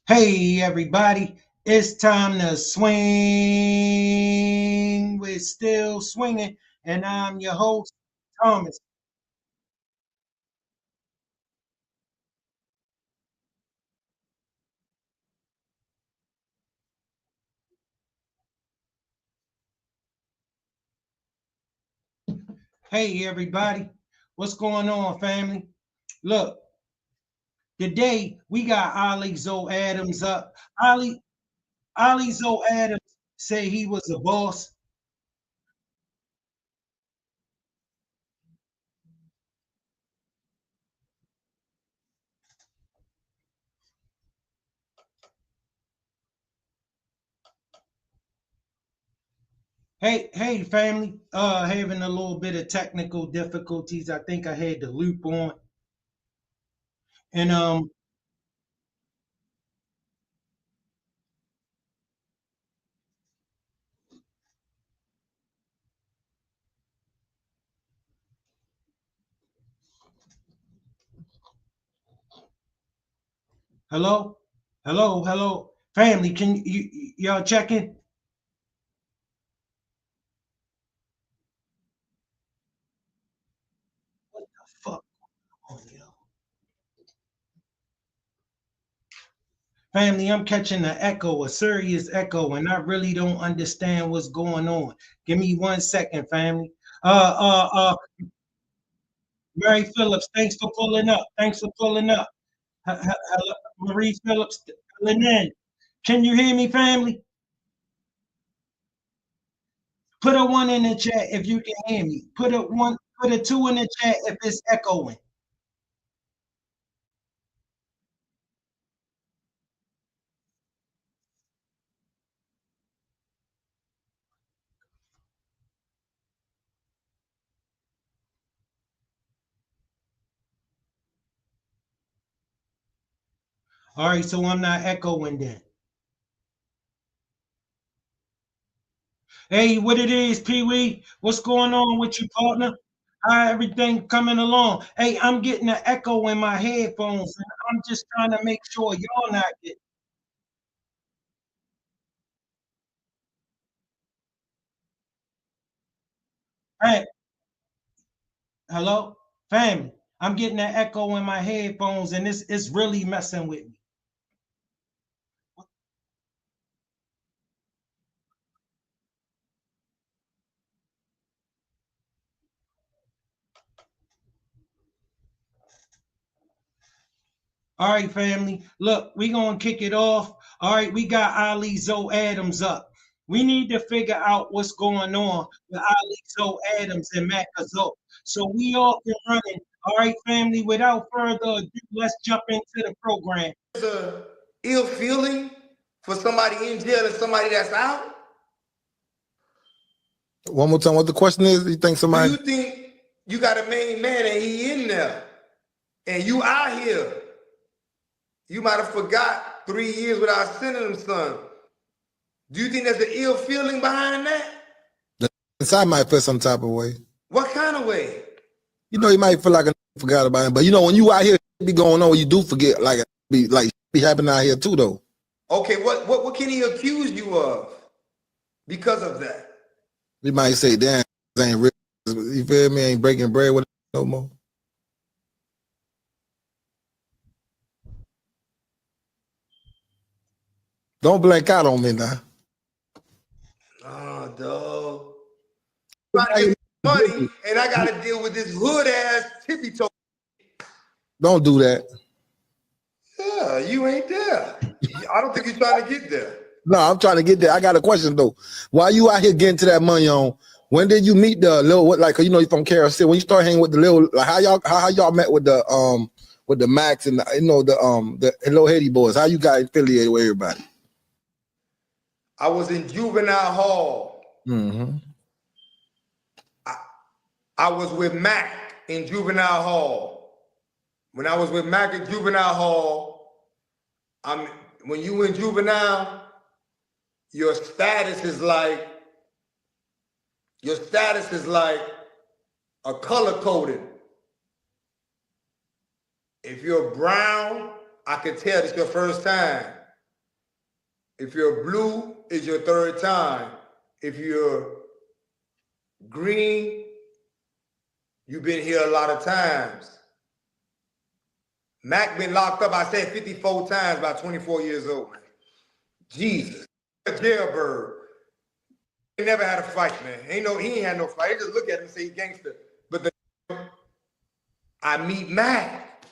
Hey everybody, it's time to swing. We're still swinging, and I'm your host, Thomas. Hey everybody, what's going on, family? Look, today we got Ali Zoe Adams up. Ali Zoe Adams say he was a boss. Hey family, having a little bit of technical difficulties. I think I had the loop on. And hello, hello, family. Can y'all checking? Fuck on yo. Family, I'm catching an echo, a serious echo, and I really don't understand what's going on. Give me 1 second, family. Uh, uh, uh, Mary Phillips, thanks for pulling up. Thanks for pulling up. Hello, Marie Phillips, filling in. Can you hear me, family? Put a one in the chat if you can hear me. Put a two in the chat if it's echoing. All right, so I'm not echoing then. Hey, what it is, Pee Wee? What's going on with you, partner? How everything coming along? Hey, I'm getting an echo in my headphones, and I'm just trying to make sure y'all not get. Hey, hello, family. I'm getting an echo in my headphones, and it's really messing with me. All right, family. Look, we gonna kick it off. All right, we got Ali Zoe Adams up. We need to figure out what's going on with Ali Zoe Adams and MacaZoe. So we off and running. All right, family. Without further ado, let's jump into the program. There's a ill feeling for somebody in jail and somebody that's out? One more time, what the question is? You think Do somebody? you think you got a main man and he in there and you out here? You might have forgot 3 years without sending him son. Do you think there's an ill feeling behind that? The inside might feel some type of way. What kind of way? You know, you might feel like I forgot about him, but you know, when you out here, be going on, you do forget. Be happening out here too, though. Okay, what can he accuse you of because of that? You might say, "Damn, this ain't real." You feel me? Ain't breaking bread with no more. Don't blank out on me now. Oh, dog. Trying to get money and I gotta deal with this hood ass tippy toe. Don't do that. Yeah, you ain't there. I don't think you're trying to get there. No, I'm trying to get there. I got a question though. Why you out here getting to that money on? When did you meet the little what like you know you from Carousel? When you start hanging with the little like how y'all met with the Max and the, you know the Hello Haiti boys? How you got affiliated with everybody? I was in juvenile hall. Mm-hmm. I was with Mac in juvenile hall. When I was with Mac in juvenile hall, when you in juvenile, your status is like a color coded. If you're brown, I could tell it's your first time. If you're blue, it's your third time. If you're green, you've been here a lot of times. Mac been locked up, I said 54 times by 24 years old, man. Jesus. A jailbird. He never had a fight, man. He ain't had no fight. They just look at him and say he's gangster. But I meet Mac.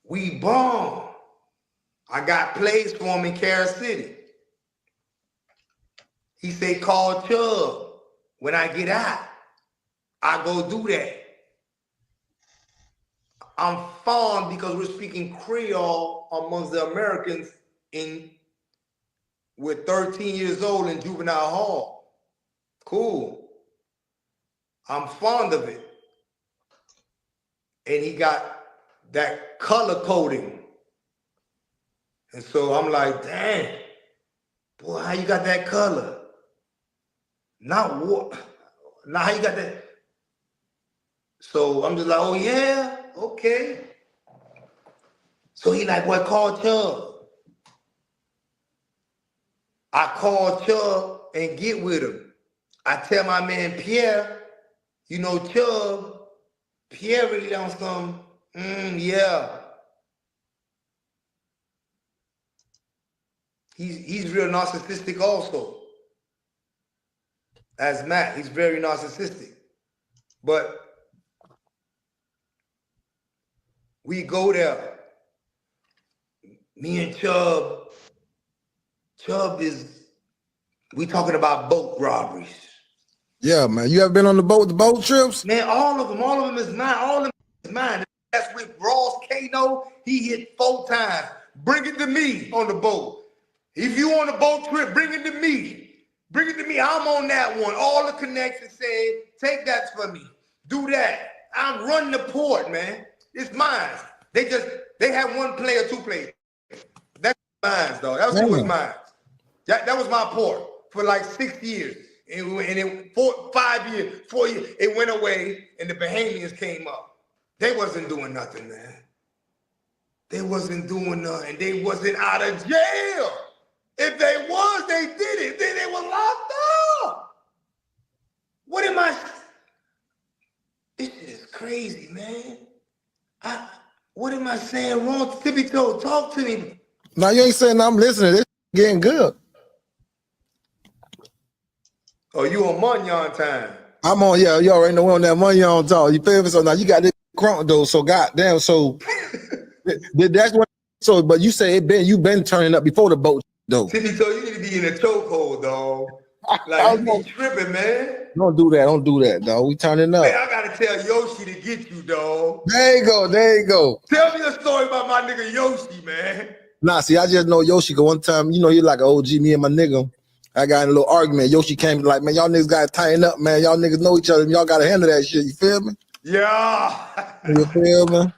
We bomb. I got plays for him in Kansas City. He say, call Chubb. When I get out, I go do that. I'm fond because we're speaking Creole amongst the Americans with 13 years old in juvenile hall. Cool. I'm fond of it. And he got that color coding. And so I'm like, damn, boy, how you got that color? Not what? Now how you got that? So I'm just like, oh yeah, okay. So he like, boy, call Chubb. I call Chubb and get with him. I tell my man Pierre, you know Chubb, Pierre really on some, yeah. He's real narcissistic also. As Matt, he's very narcissistic. But we go there. Me and Chubb we talking about boat robberies. Yeah, man. You ever been on the boat trips? Man, all of them is mine. All of them is mine. That's with Ross Kano. He hit 4 times. Bring it to me on the boat. If you on a boat trip, bring it to me. Bring it to me. I'm on that one. All the connections say, take that for me. Do that. I'm running the port, man. It's mine. They have 1 player, 2 players. That's mine, though. That was mine. That was my port for like 6 years. And in 5 years, 4 years, it went away and the Bahamians came up. They wasn't doing nothing, man. They wasn't doing nothing. They wasn't out of jail. If they was, they did it. Then they were locked up. What am I? This is crazy, man. What am I saying wrong? Tippy Toe, talk to me. No, you ain't saying I'm listening. This getting good. Oh, you on Munyon time? I'm on, yeah, you already know we're on that Munyon talk. You feel me? So now you got this crunk though. So goddamn, so that's what. So, but you say you've been turning up before the boat though. Tippy Toe, you need to be in a chokehold, dog. Like you be tripping, man. Don't do that, dog. We turning up. Man, I gotta tell Yoshi to get you, dog. There you go. Tell me a story about my nigga Yoshi, man. Nah, see, I just know Yoshi. Cause one time, you know, he like an OG. Me and my nigga, I got in a little argument. Yoshi came like, man, y'all niggas gotta tighten up, man. Y'all niggas know each other. Y'all gotta handle that shit. You feel me? Yeah. You feel me?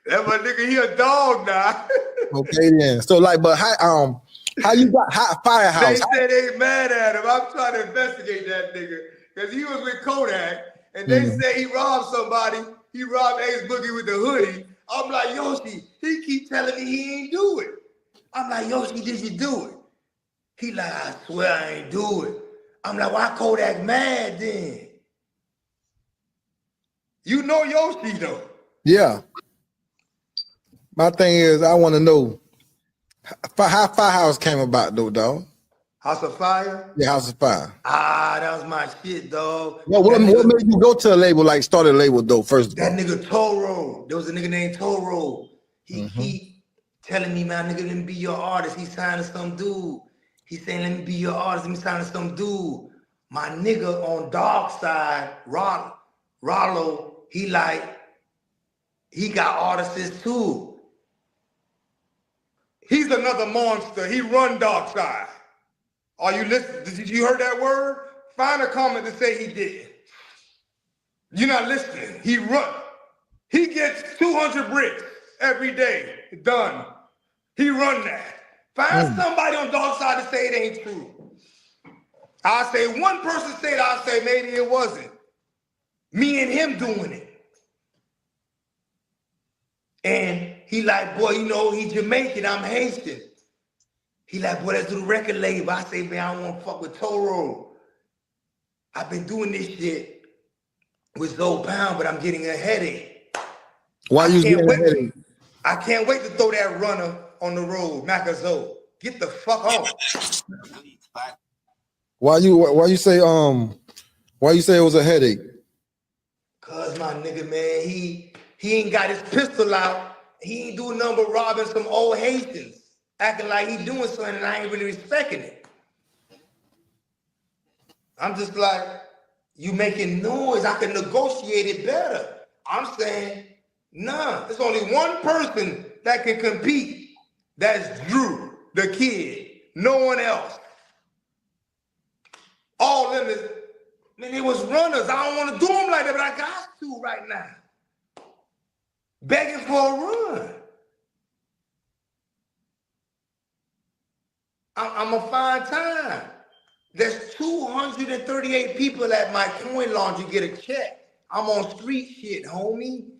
That my nigga, he a dog now. Okay then. So like, but how you got hot firehouse? They said they mad at him. I'm trying to investigate that nigga because he was with Kodak, and they say he robbed somebody. He robbed Ace Boogie with the hoodie. I'm like, Yoshi, he keep telling me he ain't do it. I'm like, Yoshi, did you do it? He like, I swear I ain't do it. I'm like, why Kodak mad then? You know Yoshi though. Yeah. My thing is, I want to know how Firehouse came about, though, dog. House of Fire? Yeah, House of Fire. Ah, that was my shit, dog. Well, what made you go to a label, like start a label, though, first of all? That nigga Toro. There was a nigga named Toro. He keep telling me, man, nigga, let me be your artist. He signed to some dude. He saying, let me be your artist. Let me sign to some dude. My nigga on Dark Side, Rollo, he got artists too. He's another monster. He run Dark Side. Are you listening? Did you heard that word? Find a comment to say he did. You're not listening. He run. He gets 200 bricks every day. Done. He run that. Find somebody on Dark Side to say it ain't true. I say one person said, I say maybe it wasn't. Me and him doing it. And he like, boy, you know, he Jamaican, I'm Haitian. He like, boy, let's do the record label. I say, man, I don't want to fuck with Toro. I've been doing this shit with Zoe Pound, but I'm getting a headache. Why you getting a headache? I can't wait to throw that runner on the road, MacaZoe. Get the fuck on. Why you say it was a headache? Cause my nigga, man, he ain't got his pistol out. He ain't doing nothing but robbing some old Haitians, acting like he doing something and I ain't really respecting it. I'm just like, you making noise. I can negotiate it better. I'm saying, nah, there's only one person that can compete. That's Drew, the kid. No one else. All them is, man, they was runners. I don't want to do them like that, but I got to right now. Begging for a run. I'm a fine time. There's 238 people at my coin laundry get a check. I'm on street shit, homie.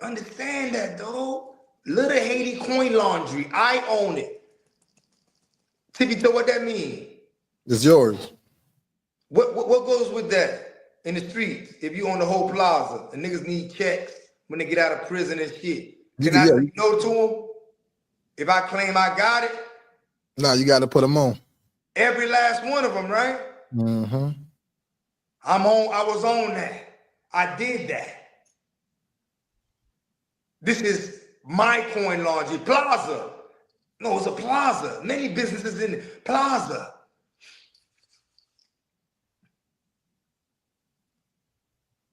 Understand that, though. Little Haiti coin laundry. I own it. Tippy toe, what that mean? It's yours. What goes with that in the streets? If you own the whole plaza, and niggas need checks when they get out of prison and shit. Can I say no to them? If I claim I got it? No, you got to put them on. Every last one of them, right? Mm-hmm. I was on that. I did that. This is my coin laundry. Plaza. No, it's a plaza. Many businesses in it. Plaza.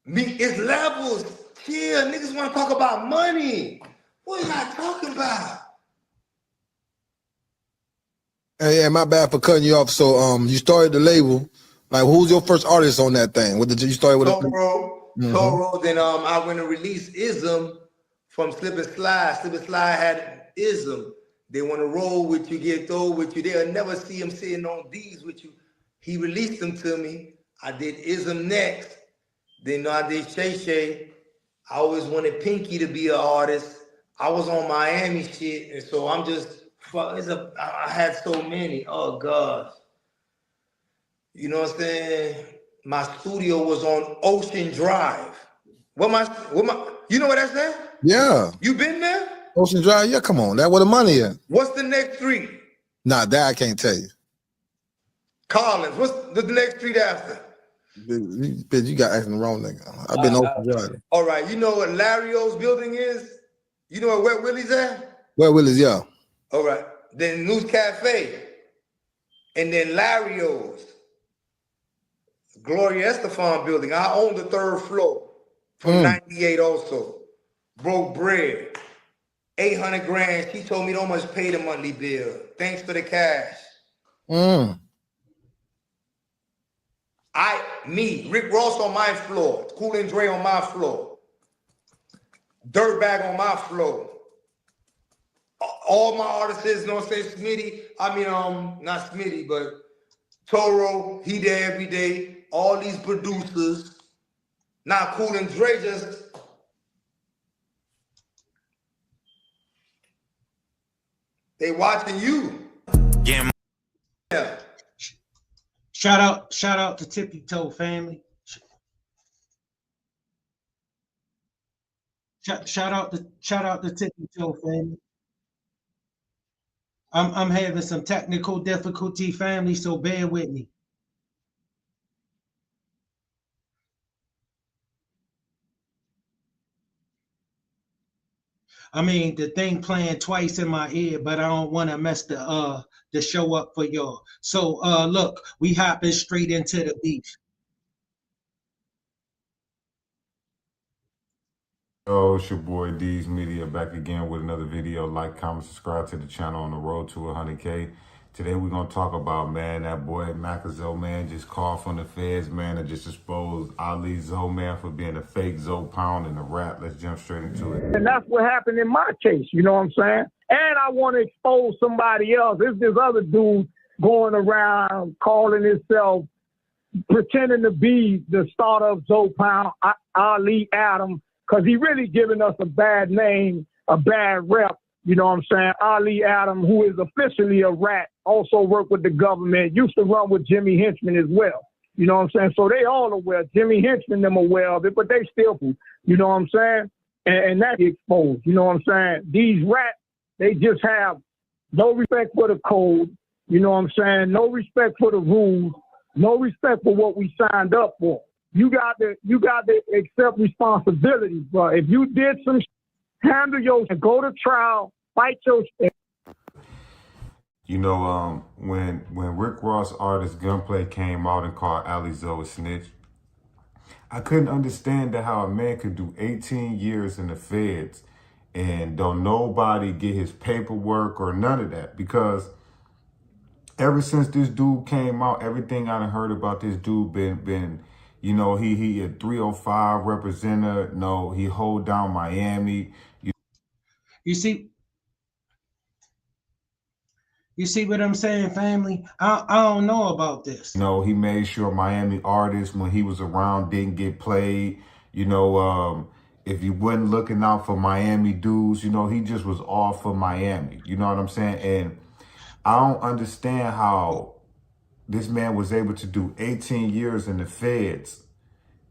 It's levels. Chill. Niggas want to talk about money. What are y'all talking about? Hey, my bad for cutting you off. So, you started the label. Like, who's your first artist on that thing? What did you start with? Toro. Toro. Then I went and released Ism from Slip and Slide. Slip and Slide had Ism. They want to roll with you, get through with you. They'll never see him sitting on these with you. He released them to me. I did Ism next. Then I did Shay Shay. I always wanted Pinky to be an artist. I was on Miami shit, and so I'm just I had so many. Oh God. You know what I'm saying? My studio was on Ocean Drive. You know what that's at? Yeah. You been there? Ocean Drive, yeah, come on. That where the money at. What's the next street? Nah, that I can't tell you. Collins. What's the next street after? Bitch, you got asking the wrong nigga. I've been Ocean Drive. All right, you know what Larry O's building is? You know where Wet Willie's at? Wet Willie's, yeah. All right. Then News Cafe. And then Larry O's. Gloria Estefan building. I own the 3rd floor from 98 also. Broke bread. 800 grand. She told me don't much pay the monthly bill. Thanks for the cash. Rick Ross on my floor. Cool and Dre on my floor. Dirtbag on my floor. All my artists, you know what I'm saying, Smitty. I mean, not Smitty, but Toro, he there every day. All these producers. Now Cool and Dre just they watching you. Yeah. Shout out to Tippy Toe family. Shout out to Tippy Toe family. I'm having some technical difficulty, family, so bear with me. I mean, the thing playing twice in my ear, but I don't want to mess the show up for y'all. So look, we hopping straight into the beef. Oh, it's your boy D's Media back again with another video. Like, comment, subscribe to the channel on the road to 100K. Today we're gonna talk about, man, that boy MacaZoe, man, just called from the feds, man, and just exposed Ali Zoe, man, for being a fake Zoe Pound in the rap. Let's jump straight into it. And that's what happened in my case, you know what I'm saying? And I want to expose somebody else. There's this other dude going around calling himself, pretending to be the starter of Zoe Pound, Ali Adam, because he really giving us a bad name a bad rep. You know what I'm saying? Ali Adam, who is officially a rat, also worked with the government, used to run with Jimmy Henchman as well. You know what I'm saying? So they all aware. Jimmy Henchman them aware of it, but they still, you know what I'm saying? And that's exposed. You know what I'm saying? These rats, they just have no respect for the code. You know what I'm saying? No respect for the rules. No respect for what we signed up for. You got to accept responsibility, bro. If you did some handle your, go to trial, fight your shit. You know, when Rick Ross artist Gunplay came out and called MacaZoe a snitch, I couldn't understand that how a man could do 18 years in the feds and don't nobody get his paperwork or none of that, because ever since this dude came out, everything I done heard about this dude been, you know, he a 305 representative. No, he hold down Miami. You see what I'm saying, family? I don't know about this. You know, he made sure Miami artists, when he was around, didn't get played. You know, if he wasn't looking out for Miami dudes, you know, he just was all for Miami. You know what I'm saying? And I don't understand how this man was able to do 18 years in the feds,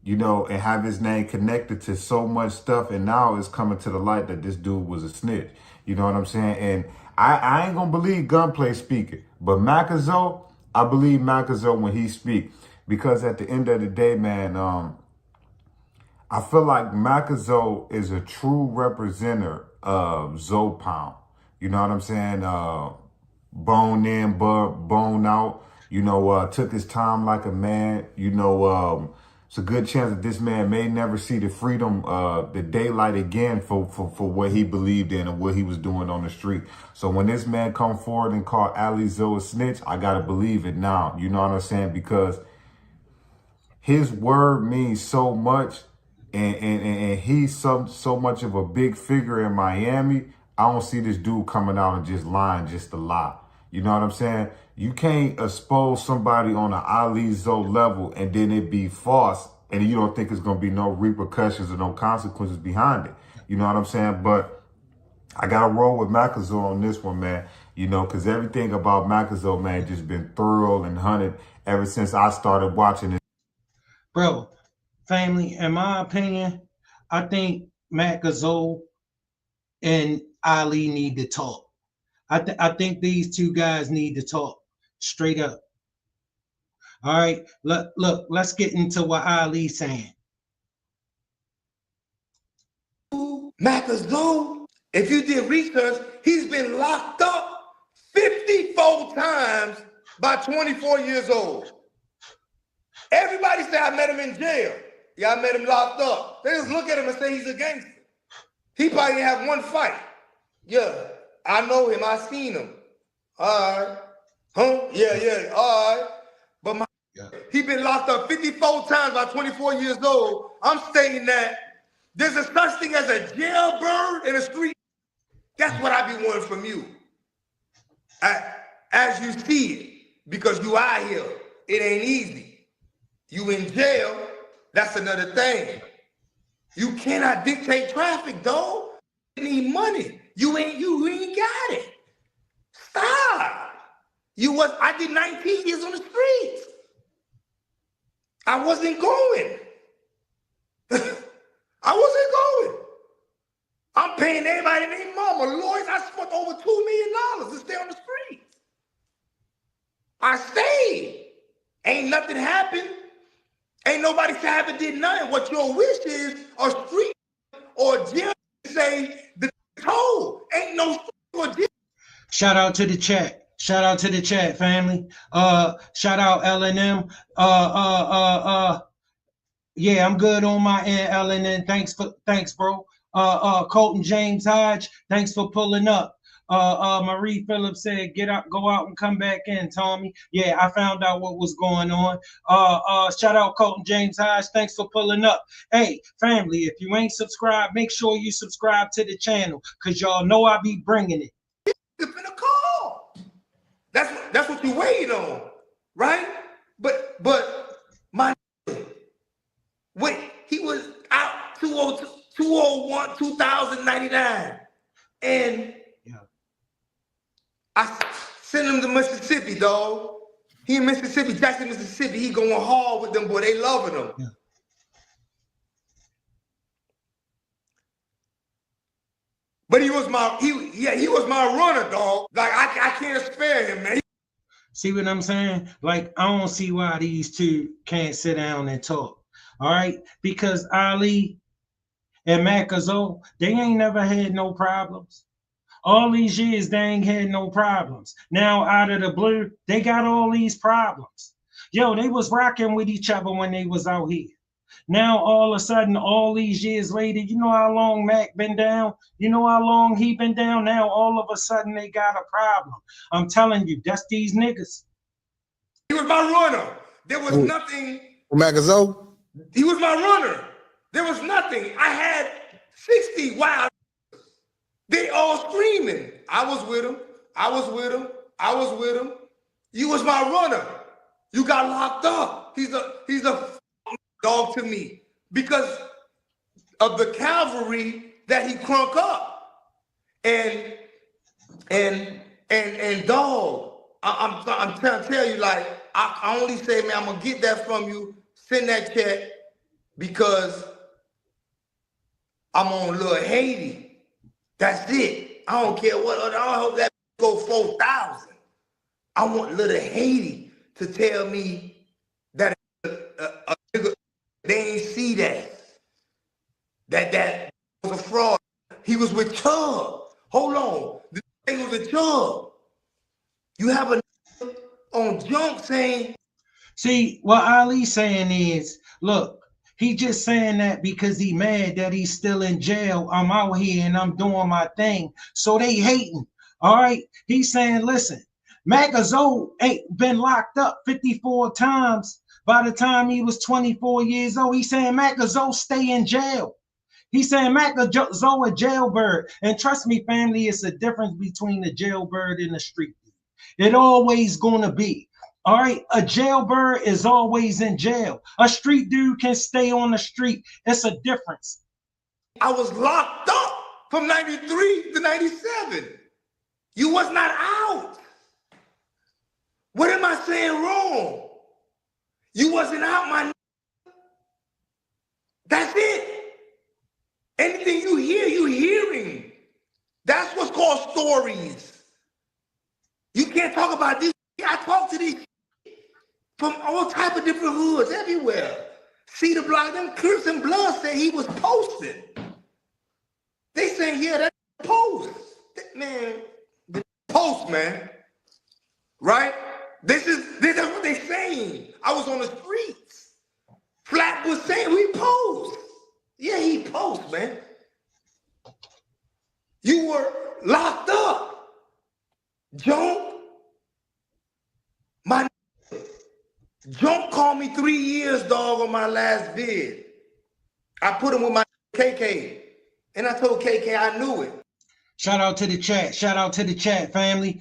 you know, and have his name connected to so much stuff. And now it's coming to the light that this dude was a snitch. You know what I'm saying? And I ain't gonna believe Gunplay speaking, but MacaZoe, I believe MacaZoe when he speak, because at the end of the day, man, I feel like MacaZoe is a true representative of Zoe Pound. You know what I'm saying? Bone in, bone out. You know, took his time like a man. You know, it's a good chance that this man may never see the freedom, the daylight again for what he believed in and what he was doing on the street. So when this man come forward and call MacaZoe a snitch, I gotta believe it now. You know what I'm saying? Because his word means so much, and he's so much of a big figure in Miami. I don't see this dude coming out and just lying just to lie. You know what I'm saying? You can't expose somebody on an MacaZoe level and then it be false, and you don't think it's going to be no repercussions or no consequences behind it. You know what I'm saying? But I got to roll with MacaZoe on this one, man. You know, because everything about MacaZoe, man, just been thorough and hunted ever since I started watching it. Bro, family, in my opinion, I think MacaZoe and Ali need to talk. I think these two guys need to talk straight up. All right, look, let's get into what Ali's saying. MacaZoe, if you did research, he's been locked up 54 times by 24 years old. Everybody say I met him in jail. Yeah, I met him locked up. They just look at him and say he's a gangster. He probably didn't have one fight. Yeah, I know him. I seen him. All right. Huh? Yeah. All right. But he been locked up 54 times by 24 years old. I'm stating that there's a such thing as a jailbird in the street. That's what I be wanting from you. As you see it, because you out here, it ain't easy. You in jail, that's another thing. You cannot dictate traffic, dog. You need money. You ain't got it. Stop. I did 19 years on the streets. I wasn't going. I wasn't going. I'm paying everybody and their mama. Lawyers, I spent over $2 million to stay on the streets. I stayed. Ain't nothing happened. Ain't nobody say I haven't did nothing. What your wish is, a street or a jail say the code. Ain't no street or jail. Shout out to the chat. Shout out to the chat, family. Shout out L&M. Yeah, I'm good on my end, L&M. Thanks, bro. Colton James Hodge, thanks for pulling up. Marie Phillips said, go out and come back in, Tommy. Yeah, I found out what was going on. Shout out Colton James Hodge. Thanks for pulling up. Hey, family, if you ain't subscribed, make sure you subscribe to the channel, because y'all know I be bringing it. It's in a call. That's what you waiting on, right? But my wait, he was out 201, 2099. And Yeah. I sent him to Mississippi, dog. He in Mississippi, Jackson, Mississippi. He going hard with them, boy. They loving him. Yeah. But he was my runner, dog. Like I can't spare him, man. See what I'm saying? Like, I don't see why these two can't sit down and talk. All right? Because Ali and MacaZoe, they ain't never had no problems. All these years, they ain't had no problems. Now, out of the blue, they got all these problems. Yo, they was rocking with each other when they was out here. Now, all of a sudden, all these years later, you know how long Mac been down? You know how long he been down? Now, all of a sudden, they got a problem. I'm telling you, that's these niggas. He was my runner. There was nothing. MacaZoe? He was my runner. There was nothing. I had 60 wild. They all screaming. I was with him. I was with him. I was with him. You was my runner. You got locked up. He's a dog to me because of the cavalry that he crunk up. And dog, I'm trying to tell you, like, I only say, man, I'm gonna get that from you. Send that check because I'm on Lil Haiti. That's it. I don't care what. I don't hope that go 4,000. I want Lil Haiti to tell me that a nigga, they ain't see that. That was a fraud. He was with Chubb. Hold on. This thing was a Chubb. You have a nigga on junk saying. See, what Ali's saying is, look, he just saying that because he mad that he's still in jail. I'm out here and I'm doing my thing. So they hating. All right. He's saying, listen, MacaZoe ain't been locked up 54 times by the time he was 24 years old. He's saying MacaZoe stay in jail. He's saying MacaZoe a jailbird. And trust me, family, it's a difference between the jailbird and the street. It always gonna be. All right, a jailbird is always in jail. A street dude can stay on the street. It's a difference. I was locked up from 93 to 97. You was not out. What am I saying wrong? You wasn't out, my. That's it. Anything you hear, you hearing. That's what's called stories. You can't talk about this. I talk to these from all type of different hoods everywhere. See the block, them Crips and Blood said he was posted. They saying, yeah, that post. Man, the post, man. Right? That's what they saying. I was on the streets. Flat was saying we post. Yeah, he post, man. You were locked up. Junk. My Junk called me 3 years, dog, on my last vid. I put him with my KK. And I told KK I knew it. Shout out to the chat. Shout out to the chat, family.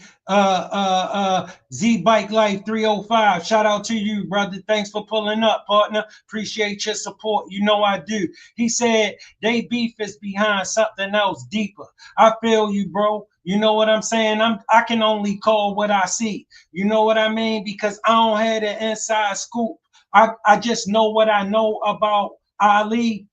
Z Bike Life 305. Shout out to you, brother. Thanks for pulling up, partner. Appreciate your support. You know I do. He said they beef is behind something else deeper. I feel you, bro. You know what I'm saying? I can only call what I see. You know what I mean? Because I don't have the inside scoop. I just know what I know about Ali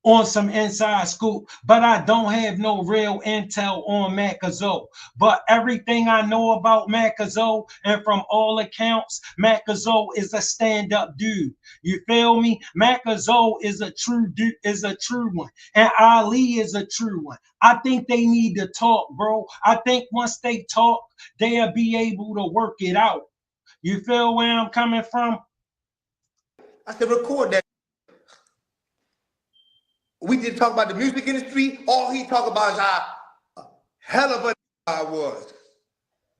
on some inside scoop, but I don't have no real intel on MacaZoe. But everything I know about MacaZoe, and from all accounts, MacaZoe is a stand-up dude. You feel me? MacaZoe is a true dude, is a true one, and Ali is a true one. I think they need to talk, bro. I think once they talk, they'll be able to work it out. You feel where I'm coming from? I said, record that. We didn't talk about the music industry. All he talked about is how hell of a I was.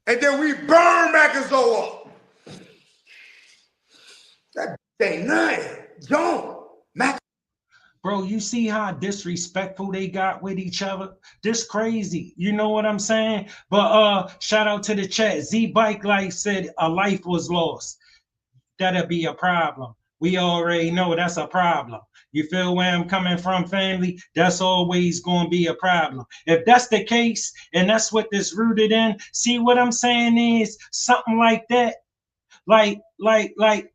And then we burn MacaZoe up. That ain't nothing. Don't. Bro, you see how disrespectful they got with each other? This crazy. You know what I'm saying? But shout out to the chat. Z Bike Life said a life was lost. That'll be a problem. we already know that's a problem. You feel where I'm coming from, family? That's always going to be a problem. If that's the case, and that's what this rooted in, see what I'm saying is something like that. Like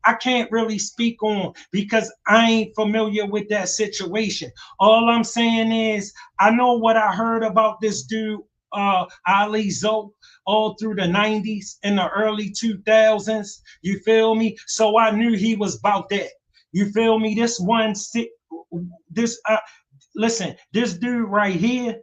I can't really speak on because I ain't familiar with that situation. All I'm saying is I know what I heard about this dude, Ali Zoe, all through the 90s and the early 2000s. You feel me? So I knew he was about that. You feel me? This listen, this dude right here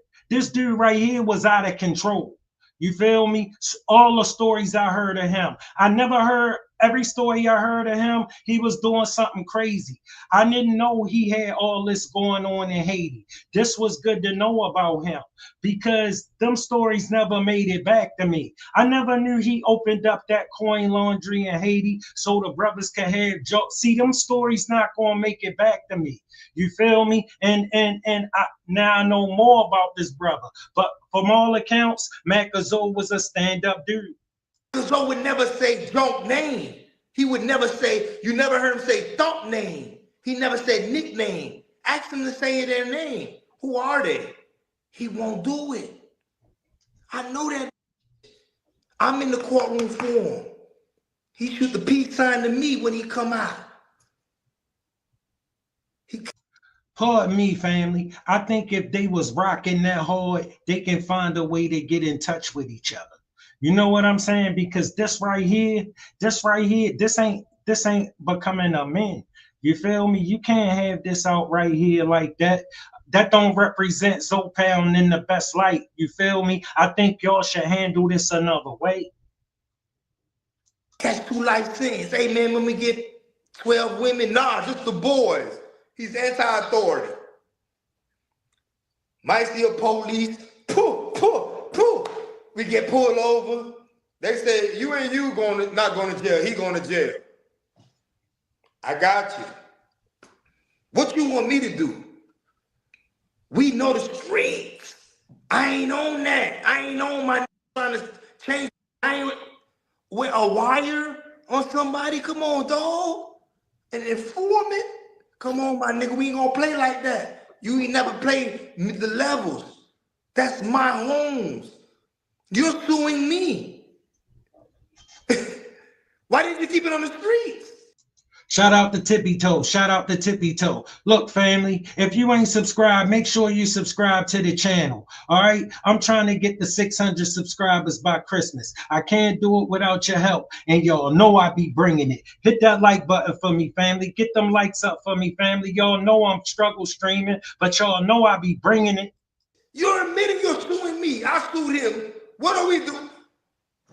was out of control. You feel me? All the stories I heard of him, I never heard every story I heard of him. He was doing something crazy. I didn't know he had all this going on in Haiti. This was good to know about him because them stories never made it back to me. I never knew he opened up that coin laundry in Haiti so the brothers could have jokes. See, them stories not gonna make it back to me. You feel me? Now I know more about this brother. But from all accounts, MacaZoe was a stand-up dude. MacaZoe would never say junk name. He would never say, you never heard him say thump name. He never said nickname. Ask him to say their name. Who are they? He won't do it. I know that. I'm in the courtroom for him. He shoot the peace sign to me when he come out. Pardon me, family. I think if they was rocking that hard, they can find a way to get in touch with each other. You know what I'm saying? Because this ain't becoming a man. You feel me? You can't have this out right here like that. That don't represent Zoe Pound in the best light. You feel me? I think y'all should handle this another way. Catch 2 life sentences. Hey man, when we get 12 women, nah, just the boys. He's anti-authority. Might see a police, poof, poof, poof. We get pulled over. They say, you and you not going to jail. He going to jail. I got you. What you want me to do? We know the streets. I ain't on that. I ain't on my trying to change. I ain't with a wire on somebody. Come on, dog. An informant. Come on, my nigga. We ain't gonna play like that. You ain't never played the levels. That's my homes. You're suing me. Why didn't you keep it on the streets? Shout out to Tippy Toe. Shout out to Tippy Toe. Look, family, if you ain't subscribed, make sure you subscribe to the channel. All right. I'm trying to get the 600 subscribers by Christmas. I can't do it without your help. And y'all know I be bringing it. Hit that like button for me, family. Get them likes up for me, family. Y'all know I'm struggle streaming, but y'all know I be bringing it. You're admitting you're suing me. I sued him. What do we do?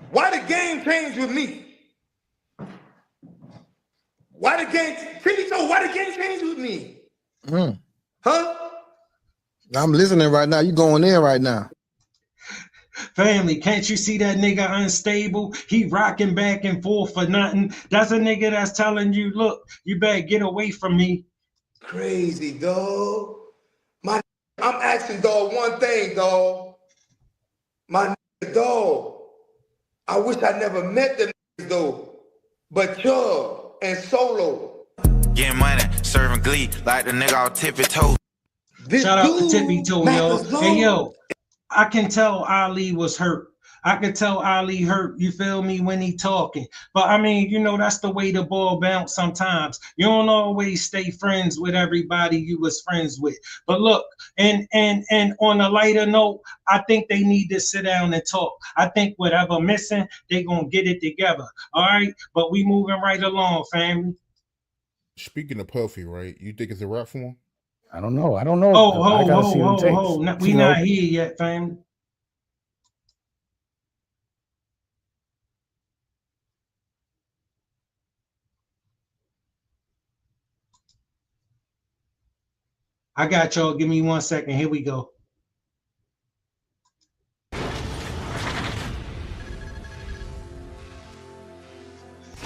Why the game change with me? Why the game change with me? Huh? I'm listening right now. You going in right now. Family, can't you see that nigga unstable? He rocking back and forth for nothing. That's a nigga that's telling you, look, you better get away from me. Crazy, dog. I'm asking, dog, one thing, dog. My dog. I wish I never met them though. But Chubb and Solo. Getting money, serving glee like the nigga all tippy toe. Shout out to Tippy Toe, yo. Hey, yo, I can tell Ali was hurt. I can tell Ali hurt, you feel me, when he talking. But I mean, you know, that's the way the ball bounce sometimes. You don't always stay friends with everybody you was friends with. But look, and on a lighter note, I think they need to sit down and talk. I think whatever missing, they gonna get it together. All right, but we moving right along, family. Speaking of Puffy, right? You think it's a wrap for him? I don't know. I don't know. Oh, I gotta see them tapes. We not here yet, family. I got y'all. Give me 1 second. Here we go.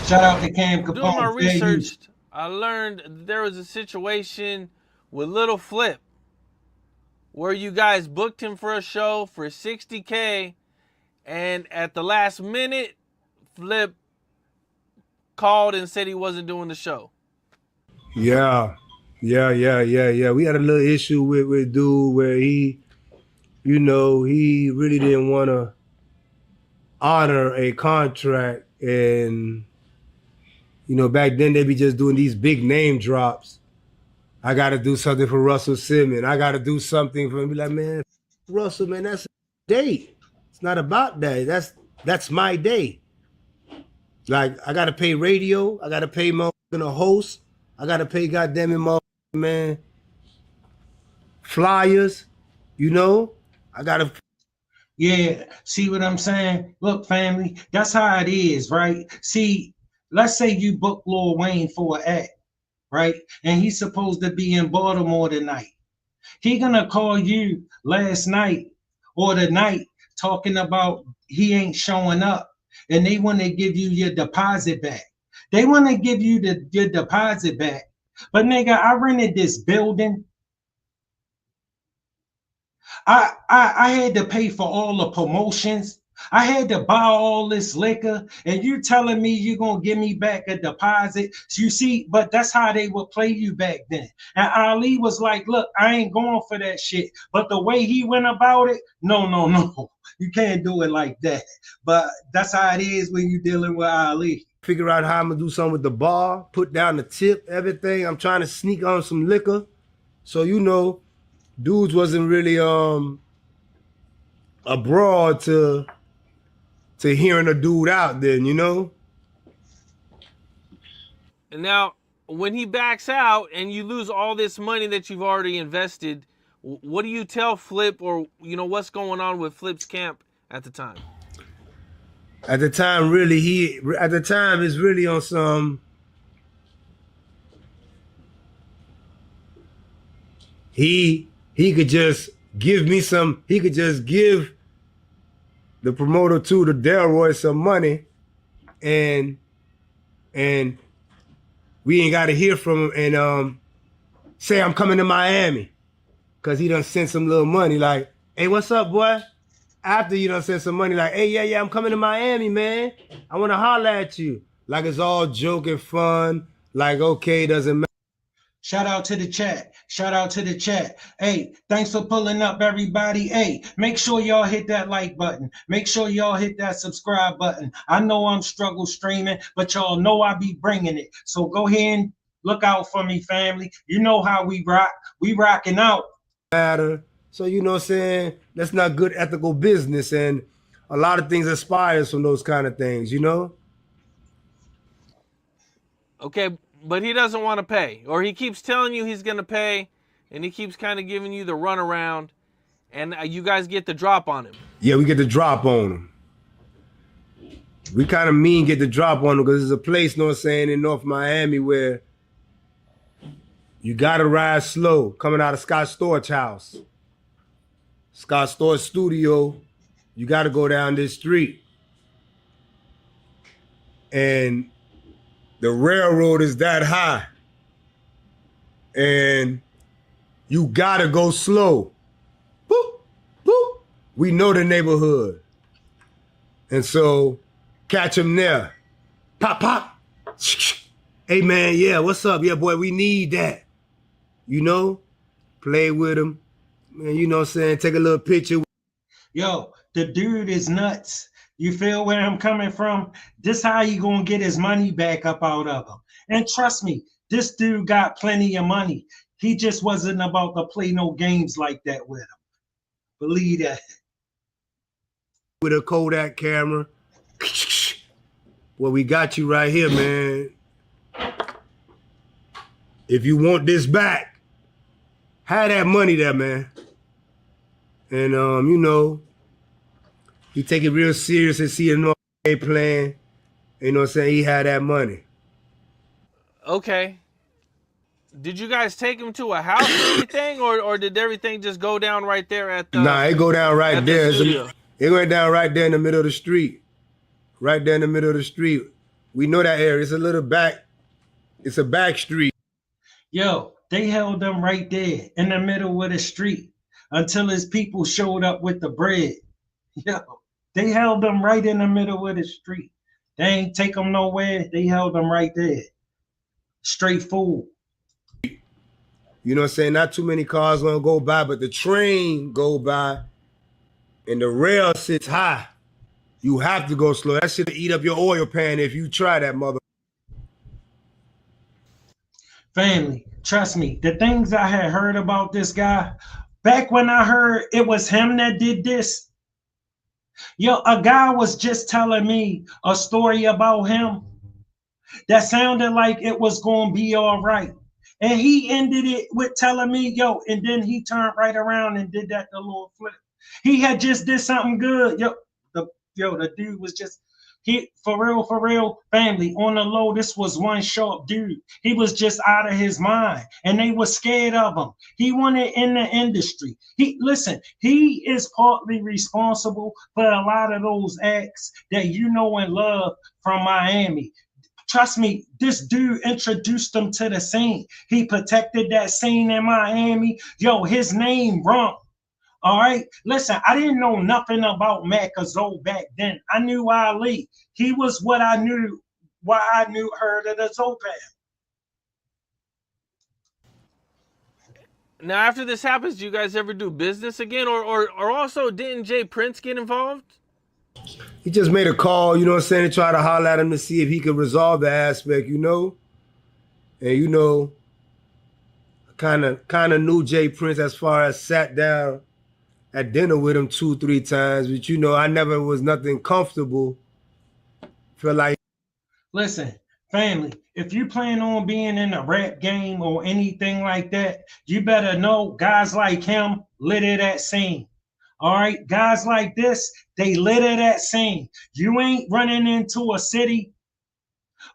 Shout out to Cam Capone. Doing my research, I learned there was a situation with Little Flip where you guys booked him for a show for $60K, and at the last minute, Flip called and said he wasn't doing the show. Yeah. Yeah. We had a little issue with dude where he really didn't want to honor a contract. And, back then they be just doing these big name drops. I got to do something for Russell Simmons. I got to do something for him. Be like, man, Russell, man, that's a day. It's not about that. That's my day. Like, I got to pay radio. I got to pay a host. I got to pay goddamn it, man, flyers. I got to. Yeah, see what I'm saying? Look, family, that's how it is, right? See, let's say you book Lil Wayne for an act, right? And he's supposed to be in Baltimore tonight. He gonna call you last night or the night talking about he ain't showing up, and they want to give you your deposit back. They want to give you your deposit back. But nigga, I rented this building. I had to pay for all the promotions. I had to buy all this liquor, and you telling me you're gonna give me back a deposit. So you see, but that's how they would play you back then. And Ali was like, look, I ain't going for that shit. But the way he went about it, no. You can't do it like that. But that's how it is when you're dealing with Ali. Figure out how I'm gonna do something with the bar, put down the tip, everything. I'm trying to sneak on some liquor. So dudes wasn't really abroad to hearing a dude out then, And now, when he backs out and you lose all this money that you've already invested, what do you tell Flip, or what's going on with Flip's camp at the time? At the time, it's really on some. He could just give me some. He could just give the promoter to the Delroy some money, and we ain't got to hear from him and say I'm coming to Miami, cause he done sent some little money. Like, hey, what's up, boy? After you done sent some money, like, hey, yeah, I'm coming to Miami, man. I want to holler at you. Like, it's all joke and fun. Like, okay, doesn't matter. Shout out to the chat. Shout out to the chat. Hey, thanks for pulling up, everybody. Hey, make sure y'all hit that like button. Make sure y'all hit that subscribe button. I know I'm struggle streaming, but y'all know I be bringing it. So go ahead and look out for me, family. You know how we rock. We rocking out. So, what I'm saying? That's not good ethical business. And a lot of things aspires from those kind of things, Okay, but he doesn't want to pay, or he keeps telling you he's going to pay, and he keeps kind of giving you the runaround, and you guys get the drop on him. Yeah, we get the drop on him. We kind of get the drop on him because there's a place, in North Miami where you got to ride slow coming out of Scott Storch house. Scott Storch studio, you got to go down this street. And the railroad is that high. And you got to go slow. Boop, boop. We know the neighborhood. And so catch him there. Pop, pop. Hey, man, yeah, what's up? Yeah, boy, we need that. Play with him. Man, take a little picture. Yo, the dude is nuts. You feel where I'm coming from? This how you gonna get his money back up out of him. And trust me, this dude got plenty of money. He just wasn't about to play no games like that with him. Believe that. With a Kodak camera. Well, we got you right here, man. If you want this back, have that money there, man. And, he take it real serious and see a plan. He had that money. Okay. Did you guys take him to a house or anything, or did everything just go down right there at the? Nah, it go down right there. It went down right there in the middle of the street. Right there in the middle of the street. We know that area. It's a little back. It's a back street. Yo, they held them right there in the middle of the street until his people showed up with the bread. Yo, they held them right in the middle of the street. They ain't take them nowhere. They held them right there. Straight fool. You know what I'm saying? Not too many cars gonna go by, but the train go by and the rail sits high. You have to go slow. That shit'll eat up your oil pan if you try that mother. Family, trust me, the things I had heard about this guy, back when I heard it was him that did this, yo, a guy was just telling me a story about him that sounded like it was going to be all right. And he ended it with telling me, yo, and then he turned right around and did that the little flip. He had just did something good. The dude was just, he, for real, family, on the low, this was one sharp dude. He was just out of his mind, and they were scared of him. He wanted in the industry. He is partly responsible for a lot of those acts that you know and love from Miami. Trust me, this dude introduced them to the scene. He protected that scene in Miami. Yo, his name rung. All right. Listen, I didn't know nothing about MacaZoe back then. I knew Ali. He was what I knew, why I knew heard of the Zoe Pound. Now, after this happens, do you guys ever do business again? Or also, didn't Jay Prince get involved? He just made a call, you know what I'm saying, to try to holler at him to see if he could resolve the aspect, you know? And, you know, kind of knew Jay Prince as far as sat down at dinner with him 2-3 times, but, you know, I never was nothing comfortable. Feel like. Listen, family, if you plan on being in a rap game or anything like that, you better know guys like him litter that scene. All right, guys like this, they litter that scene. You ain't running into a city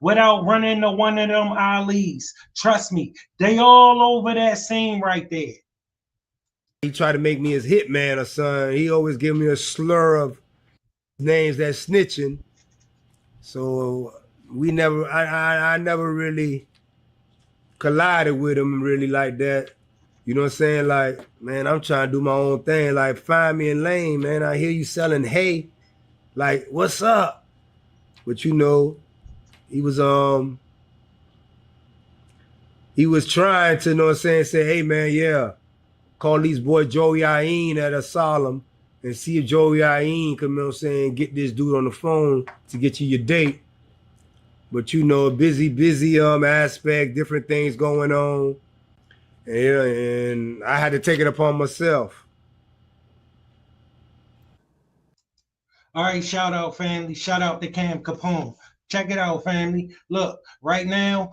without running to one of them Ali's. Trust me, they all over that scene right there. He tried to make me his hitman or something. He always give me a slur of names that snitching. So I never really collided with him really like that. You know what I'm saying? Like, man, I'm trying to do my own thing. Like, find me in lane, man. I hear you selling hay. Like, what's up? But you know, he was trying to, you know what I'm saying, say, hey man, yeah, call these boy Joey Ayin at Asylum and see if Joey Ayin can, you know what I'm saying, get this dude on the phone to get you your date. But you know, busy aspect, different things going on. And I had to take it upon myself. All right, shout out, family. Shout out to Cam Capone. Check it out, family. Look, right now,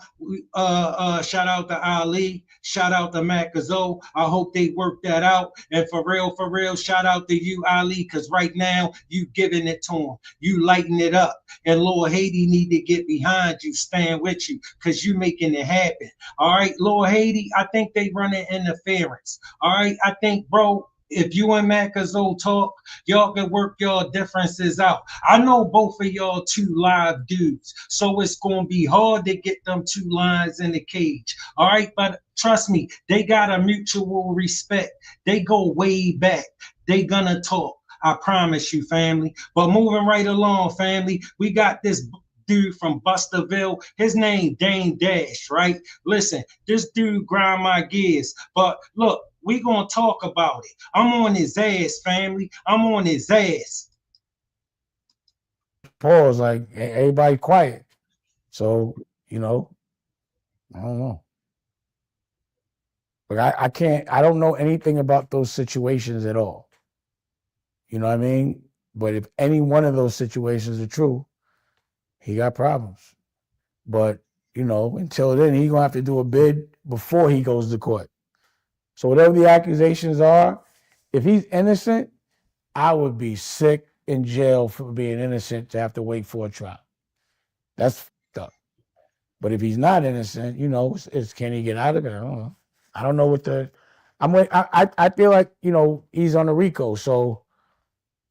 shout out to Ali. Shout out to MacaZoe. I hope they work that out. And for real, shout out to you, Ali, because right now, you giving it to him. You lighting it up. And Lord Haiti need to get behind you, stand with you, because you making it happen. All right, Lord Haiti, I think they running interference. All right, I think, bro, if you and MacaZoe talk, y'all can work your differences out. I know both of y'all two live dudes, so it's going to be hard to get them two lions in the cage. All right, but trust me, they got a mutual respect. They go way back. They gonna talk. I promise you, family. But moving right along, family, we got this dude from Busterville. His name Dane Dash, right? Listen, this dude grind my gears. But look, we gonna talk about it. I'm on his ass, family. I'm on his ass. Pause, like everybody quiet. So, you know, I don't know. But I don't know anything about those situations at all. You know what I mean? But if any one of those situations are true, he got problems. But, you know, until then, he's going to have to do a bid before he goes to court. So whatever the accusations are, if he's innocent, I would be sick in jail for being innocent to have to wait for a trial. That's fucked up. But if he's not innocent, you know, can he get out of it? I don't know. I don't know what I feel like, you know, he's on a RICO, so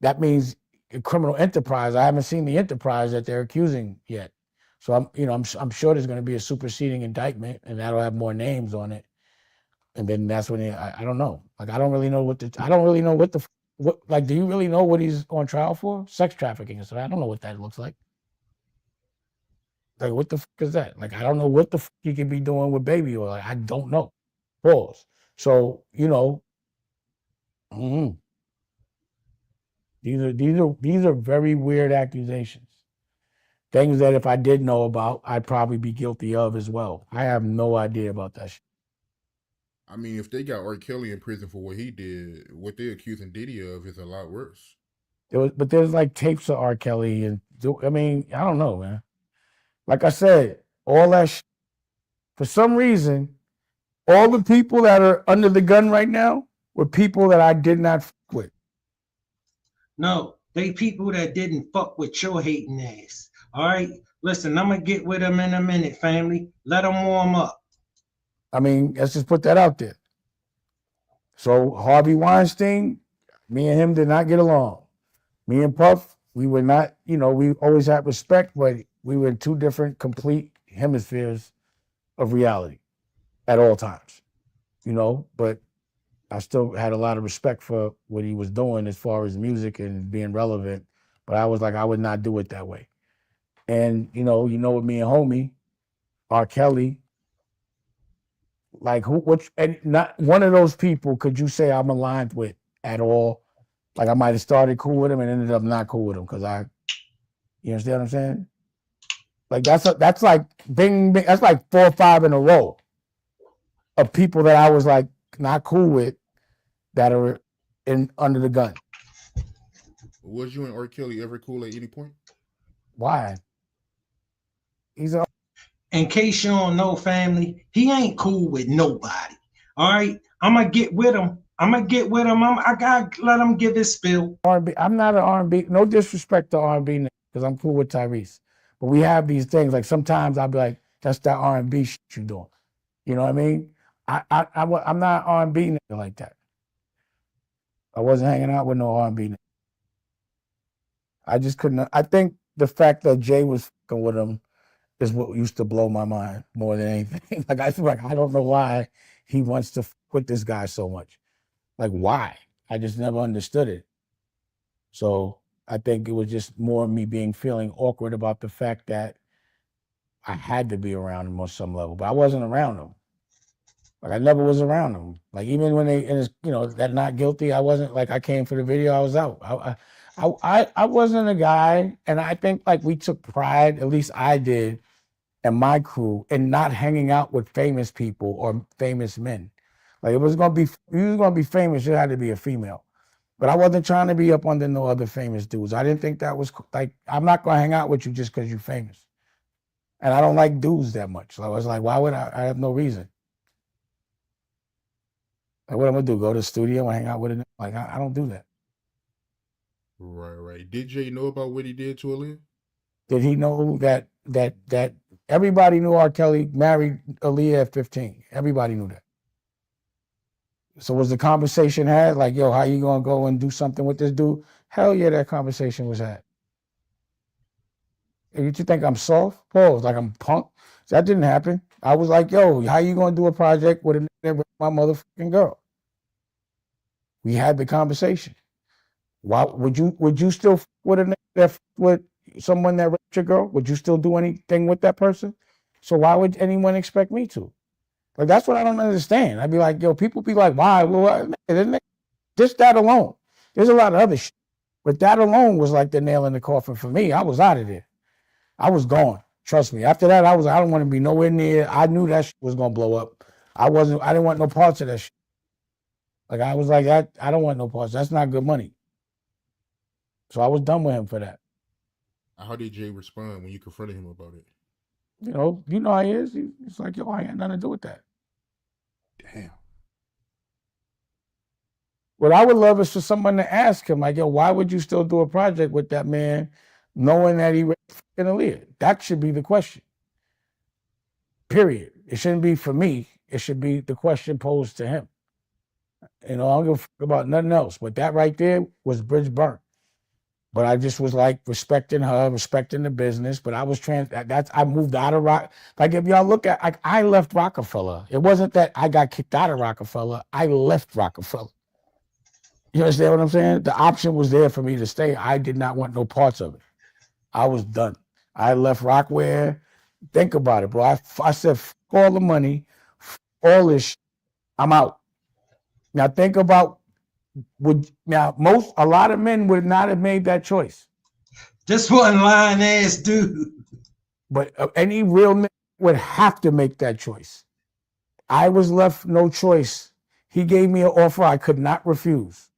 that means a criminal enterprise. I haven't seen the enterprise that they're accusing yet. So I'm sure there's going to be a superseding indictment, and that'll have more names on it. And then that's when I don't know. Like, I don't really know what like, do you really know what he's on trial for? Sex trafficking. So I don't know what that looks like. Like, what the fuck is that? Like, I don't know what the fuck he could be doing with baby oil. Like, I don't know. Pause. So, you know, these are very weird accusations. Things that if I did know about, I'd probably be guilty of as well. I have no idea about that shit. I mean, if they got R. Kelly in prison for what he did, what they're accusing Diddy of is a lot worse. But there's like tapes of R. Kelly, and I mean, I don't know, man. Like I said, all that shit, for some reason, all the people that are under the gun right now were people that I did not fuck with. No, they people that didn't fuck with your hating ass. All right, listen, I'm gonna get with them in a minute, family. Let them warm up. I mean, let's just put that out there. So Harvey Weinstein, me and him did not get along. Me and Puff, we were not, you know, we always had respect, but we were in two different complete hemispheres of reality at all times, you know, but I still had a lot of respect for what he was doing as far as music and being relevant, but I was like, I would not do it that way. And, you know, with me and homie, R. Kelly, like and not one of those people could you say I'm aligned with at all. Like I might have started cool with him and ended up not cool with him because you understand what I'm saying? Like that's like bing, that's like 4 or 5 in a row of people that I was like not cool with that are under the gun. Was you and R. Kelly ever cool at any point? Why? In case you don't know, family, he ain't cool with nobody. All right, I'm gonna get with him. I gotta let him give his spill. R&B. I'm not an R&B. No disrespect to R&B because I'm cool with Tyrese. But we have these things. Like sometimes I'll be like, "That's that R&B shit you doing." You know what I mean? I'm not R&B nigga like that. I wasn't hanging out with no R&B nigga. I just couldn't. I think the fact that Jay was fucking with him is what used to blow my mind more than anything. Like I feel like I don't know why he wants to fuck with this guy so much. Like why? I just never understood it. So I think it was just more me feeling awkward about the fact that I had to be around him on some level, but I wasn't around him. Like I never was around him. Like even when that not guilty, I wasn't like I came for the video, I was out. I wasn't a guy, and I think like we took pride, at least I did, and my crew, in not hanging out with famous people or famous men. Like you was gonna be famous, it had to be a female. But I wasn't trying to be up under no other famous dudes. I didn't think that was like, I'm not gonna hang out with you just because you're famous. And I don't like dudes that much. So I was like, why would I have no reason. Like what I'm gonna do, go to the studio and hang out with it? Like I don't do that. Right. Did Jay know about what he did to Aaliyah? Did he know that everybody knew R. Kelly married Aaliyah at 15? Everybody knew that. So was the conversation had like, yo, how you gonna go and do something with this dude? Hell yeah, that conversation was had. You think I'm soft? Pause, like I'm punk? That didn't happen. I was like, yo, how you gonna do a project with my motherfucking girl? We had the conversation. Why would you still with a nigga with someone that raped your girl? Would you still do anything with that person? So why would anyone expect me to? Like that's what I don't understand. I'd be like, yo, people be like, why? Well, just that alone. There's a lot of other shit, but that alone was like the nail in the coffin for me. I was out of there. I was gone. Trust me. After that, I don't want to be nowhere near. I knew that shit was gonna blow up. I didn't want no parts of that shit. Like I was like, I don't want no parts. That's not good money. So I was done with him for that. How did Jay respond when you confronted him about it? You know how he is. He's like, yo, I ain't got nothing to do with that. Damn. What I would love is for someone to ask him, like, yo, why would you still do a project with that man knowing that he raped Aaliyah? That should be the question. Period. It shouldn't be for me. It should be the question posed to him. I don't give a fuck about nothing else. But that right there was bridge burnt. But I just was like respecting her, respecting the business. But I was I moved out of Rock. Like if y'all look at, like I left Rockefeller. It wasn't that I got kicked out of Rockefeller. I left Rockefeller. You understand what I'm saying? The option was there for me to stay. I did not want no parts of it. I was done. I left Rockware. Think about it, bro. I said, all the money, all this shit. I'm out. Now think about a lot of men would not have made that choice. This one lying ass dude. But any real man would have to make that choice. I was left no choice. He gave me an offer I could not refuse.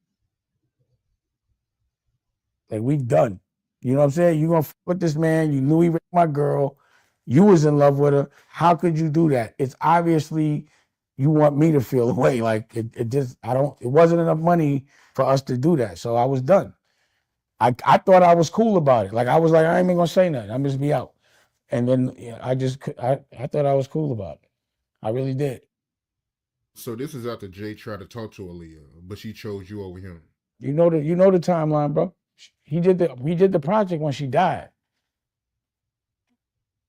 Like, we done. You know what I'm saying? You gonna fuck with this man. You knew he raped my girl. You was in love with her. How could you do that? It's obviously you want me to feel away. Like it wasn't enough money for us to do that. So I was done. I thought I was cool about it. Like, I was like, I ain't even gonna say nothing. I'm just be out. And then I thought I was cool about it. I really did. So this is after Jay tried to talk to Aaliyah, but she chose you over him. You know the timeline, bro. We did the project when she died,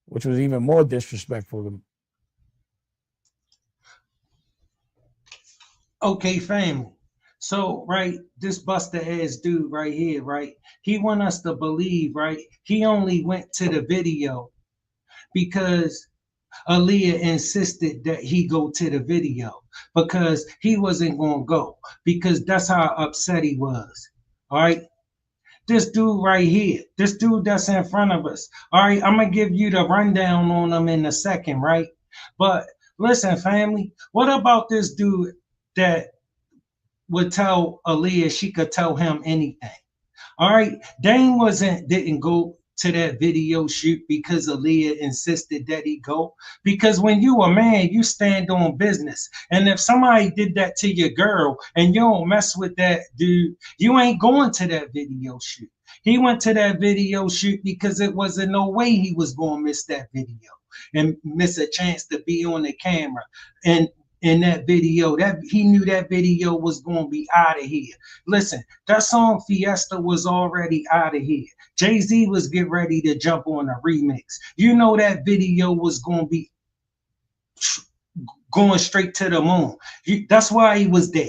which was even more disrespectful to me. Okay, family. So, right, this buster ass dude right here, right? He want us to believe, right? He only went to the video because Aaliyah insisted that he go to the video, because he wasn't going to go, because that's how upset he was. All right. This dude right here, this dude that's in front of us. All right. I'm going to give you the rundown on him in a second. Right. But listen, family, what about this dude that would tell Aaliyah she could tell him anything? All right. Dane didn't go to that video shoot because Aaliyah insisted that he go. Because when you a man, you stand on business. And if somebody did that to your girl and you don't mess with that dude, you ain't going to that video shoot. He went to that video shoot because it wasn't no way he was going to miss that video and miss a chance to be on the camera. And in that video, that he knew that video was going to be out of here. Listen, that song Fiesta was already out of here. Jay-Z was getting ready to jump on a remix. You know that video was going to be going straight to the moon. That's why he was there.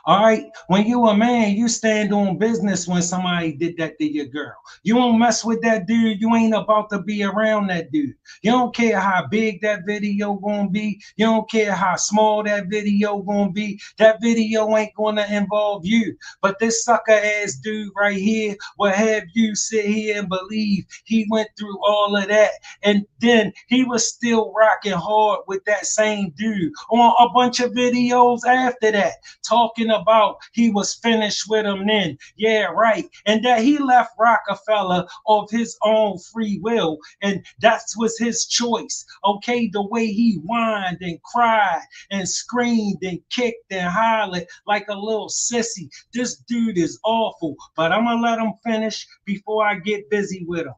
All right. When you a man, you stand on business when somebody did that to your girl. You don't mess with that dude. You ain't about to be around that dude. You don't care how big that video gonna be. You don't care how small that video gonna be. That video ain't gonna involve you. But this sucker ass dude right here will have you sit here and believe he went through all of that. And then he was still rocking hard with that same dude on a bunch of videos after that, talking about he was finished with him then. Yeah, right. And that he left Rockefeller of his own free will. And that was his choice. Okay, the way he whined and cried and screamed and kicked and hollered like a little sissy. This dude is awful. But I'm gonna let him finish before I get busy with him.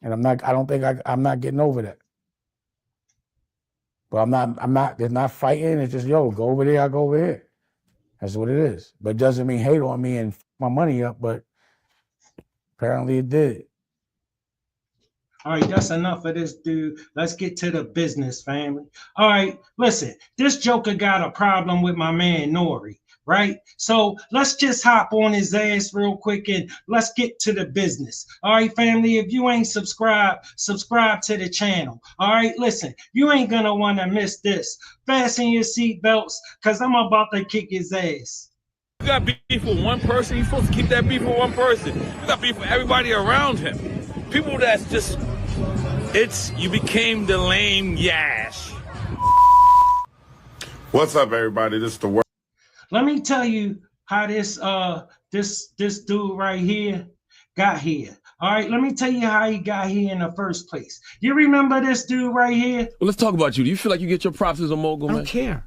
And I'm not getting over that. But there's not fighting. It's just, yo, go over there, I go over here. That's what it is. But it doesn't mean hate on me and f my money up, but apparently it did. All right, that's enough of this dude. Let's get to the business, family. All right, listen, this joker got a problem with my man Nori, right? So let's just hop on his ass real quick and let's get to the business. All right, family, if you ain't subscribed, subscribe to the channel. All right, listen, you ain't gonna wanna miss this. Fasten your seatbelts, because I'm about to kick his ass. You got beef with one person, you're supposed to keep that beef with one person. You got beef with everybody around him. People that's just, you became the lame yash. What's up, everybody? This is the word. Let me tell you how this dude right here got here. All right, let me tell you how he got here in the first place. You remember this dude right here? Well, let's talk about you. Do you feel like you get your props as a mogul, man? I don't care.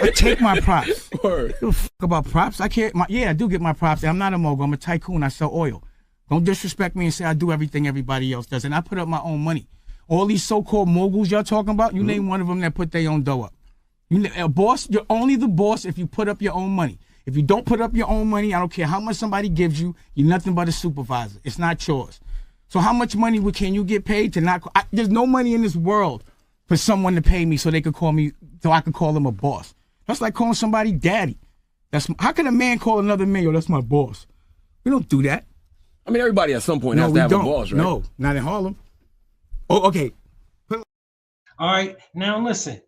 I take my props. Word. You don't fuck about props. I care. Yeah, I do get my props. I'm not a mogul. I'm a tycoon. I sell oil. Don't disrespect me and say I do everything everybody else does. And I put up my own money. All these so-called moguls y'all talking about, you name one of them that put their own dough up. A boss, you're only the boss if you put up your own money. If you don't put up your own money, I don't care how much somebody gives you, you're nothing but a supervisor. It's not yours. So how much money can you get paid to not? There's no money in this world for someone to pay me so they could call me, so I could call them a boss. That's like calling somebody daddy. How can a man call another man, yo, that's my boss? We don't do that. I mean, everybody at some point has to have a boss, right? No, not in Harlem. Oh, okay. All right, now listen.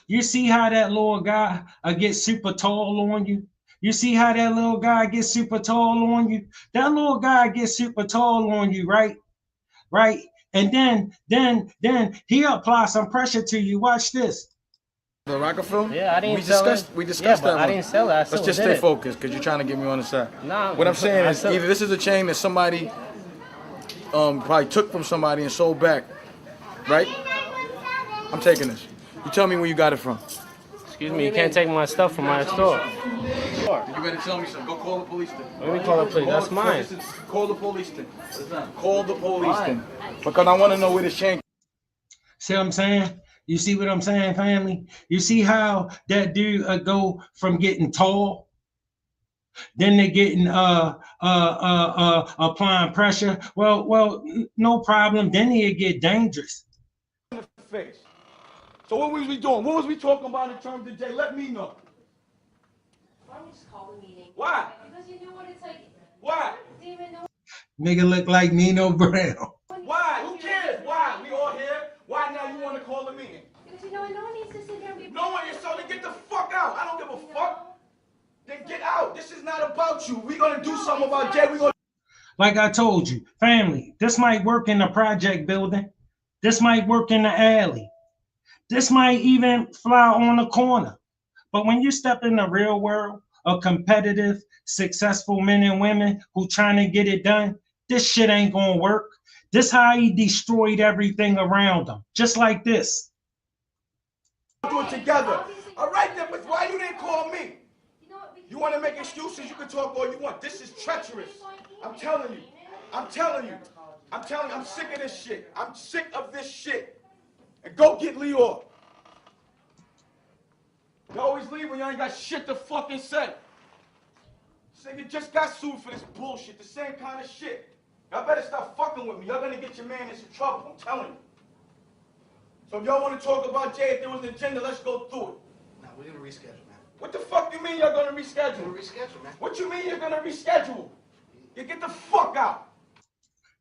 You see how that little guy gets super tall on you? You see how that little guy gets super tall on you? That little guy gets super tall on you, right? Right? And then he apply some pressure to you. Watch this. The Rockefeller? Yeah, I didn't we sell discussed, it. We discussed yeah, that I didn't sell it. I Let's just stay focused because you're trying to get me on the side. Nah, what I'm saying is either this is a chain that somebody probably took from somebody and sold back, right? I'm taking this. You tell me where you got it from. Excuse me, you can't take my stuff from my store. You better tell me something. Go call the police then. Let me call the police. That's mine. Call the police then. Call the police then. Because I want to know where this chain. See what I'm saying? You see what I'm saying, family? You see how that dude go from getting tall, then they're getting applying pressure. Well, no problem. Then he'll get dangerous. Face. So what was we doing? What was we talking about in terms of Jay? Let me know. Why don't we just call the meeting? Why? Because you knew what it's like. Why? You didn't even know. Nigga look like Nino Brown. Why? Who cares? Why? We all here. Why now you want to call a meeting? Because you know no one needs to sit here and be. No one is, so then get the fuck out. I don't give a fuck. Then get out. This is not about you. We're gonna do something about Jay. We're gonna. Like I told you, family, this might work in the project building. This might work in the alley. This might even fly on the corner. But when you step in the real world of competitive, successful men and women who trying to get it done, this shit ain't gonna work. This how he destroyed everything around him. Just like this. Do it together. All right then, but why you didn't call me? You want to make excuses, you can talk all you want. This is treacherous. I'm telling you. I'm telling you. I'm telling you, I'm sick of this shit. I'm sick of this shit. And go get Leo. You always leave when you ain't got shit to fucking say. Say you just got sued for this bullshit, the same kind of shit. Y'all better stop fucking with me. Y'all gonna get your man in some trouble, I'm telling you. So if y'all want to talk about Jay, if there was an agenda, let's go through it. No, we're gonna reschedule, man. What the fuck you mean you're gonna reschedule? We're gonna reschedule, man. What you mean you're gonna reschedule? You get the fuck out.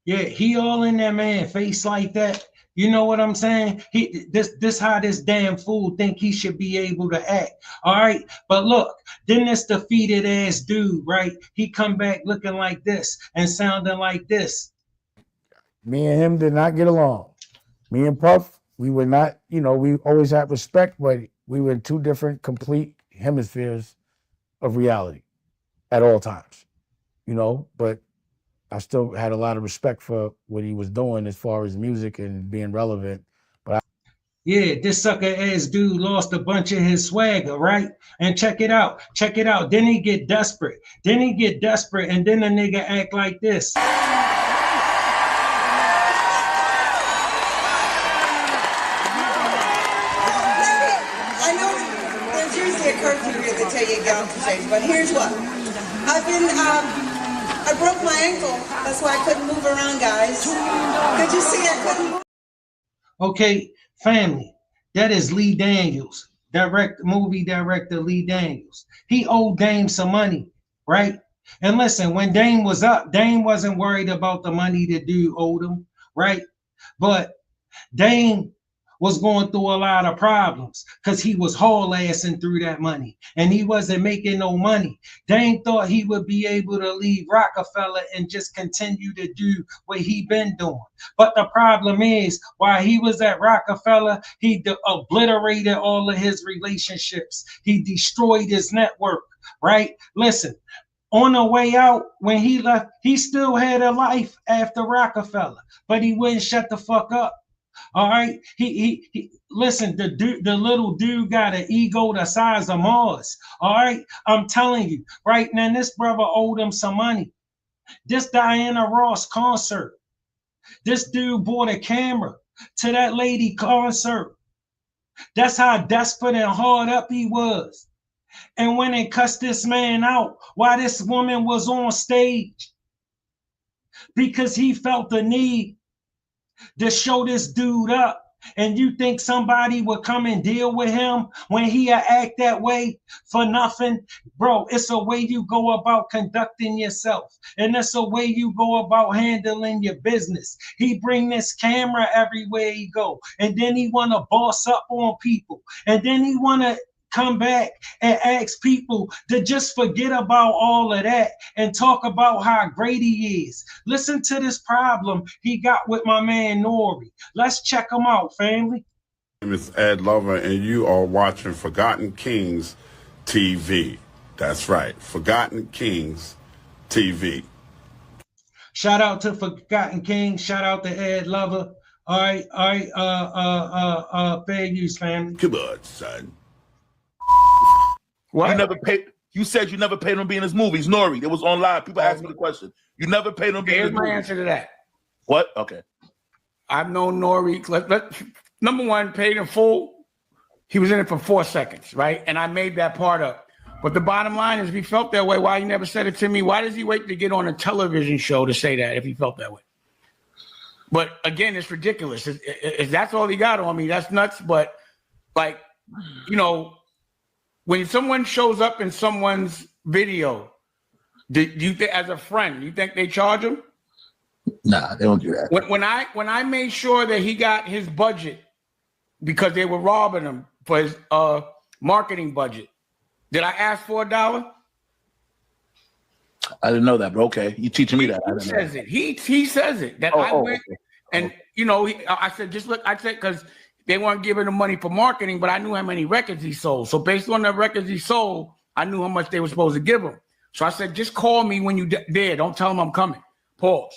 Yeah, he all in that man face like that. You know what I'm saying? This how this damn fool think he should be able to act. All right. But look, then this defeated ass dude, right? He come back looking like this and sounding like this. Me and him did not get along. Me and Puff, we were not, we always had respect, but we were in two different complete hemispheres of reality at all times, but I still had a lot of respect for what he was doing as far as music and being relevant. But yeah, this sucker ass dude lost a bunch of his swagger, right? And check it out. Then he get desperate. And then the nigga act like this. I know there's usually a curfew here that tell you to get off the stage, but here's what. I broke my ankle. That's why I couldn't move around, guys. Could you see I couldn't move? Okay, family, that is Lee Daniels, movie director Lee Daniels. He owed Dame some money, right? And listen, when Dame was up, Dame wasn't worried about the money the dude owed him, right? But Dame was going through a lot of problems because he was haul-assing through that money and he wasn't making no money. Dame thought he would be able to leave Rockefeller and just continue to do what he been doing. But the problem is, while he was at Rockefeller, he obliterated all of his relationships. He destroyed his network, right? Listen, on the way out, when he left, he still had a life after Rockefeller, but he wouldn't shut the fuck up. All right, he listen, the little dude got an ego the size of Mars. All right, I'm telling you, right now, this brother owed him some money. This Diana Ross concert, this dude bought a camera to that lady concert. That's how desperate and hard up he was. And when they cussed this man out while this woman was on stage, because he felt the need to show this dude up And you think somebody would come and deal with him when he act that way for nothing? Bro, it's a way you go about conducting yourself. And it's a way you go about handling your business. He bring this camera everywhere he go. And then he want to boss up on people. And then he want to come back and ask people to just forget about all of that and talk about how great he is. Listen to this problem he got with my man Nori. Let's check him out, family. My name is Ed Lover, and you are watching Forgotten Kings TV. That's right, Forgotten Kings TV. Shout out to Forgotten Kings. Shout out to Ed Lover. All right, fair use, family. Come on, son. What? You never paid. You said you never paid him to be in his movies. Nori, it was online. People asked me the question. You never paid him to be in his movies. Here's my answer to that. What? Okay. I've known Nori. Number one, paid in full. He was in it for 4 seconds, right? And I made that part up. But the bottom line is, if he felt that way, why he never said it to me? Why does he wait to get on a television show to say that if he felt that way? But again, it's ridiculous. If that's all he got on me, that's nuts. But like, you know, when someone shows up in someone's video, do you think, as a friend, you think they charge him? Nah, they don't do that. When I made sure that he got his budget because they were robbing him for his marketing budget, did I ask for $1? I didn't know that, bro. Okay, you teaching me that. He says it. He says it. That I went and you know, I said, just look. I said, because they weren't giving him money for marketing, but I knew how many records he sold. So based on the records he sold, I knew how much they were supposed to give him. So I said, just call me when you there. Don't tell him I'm coming. Pause.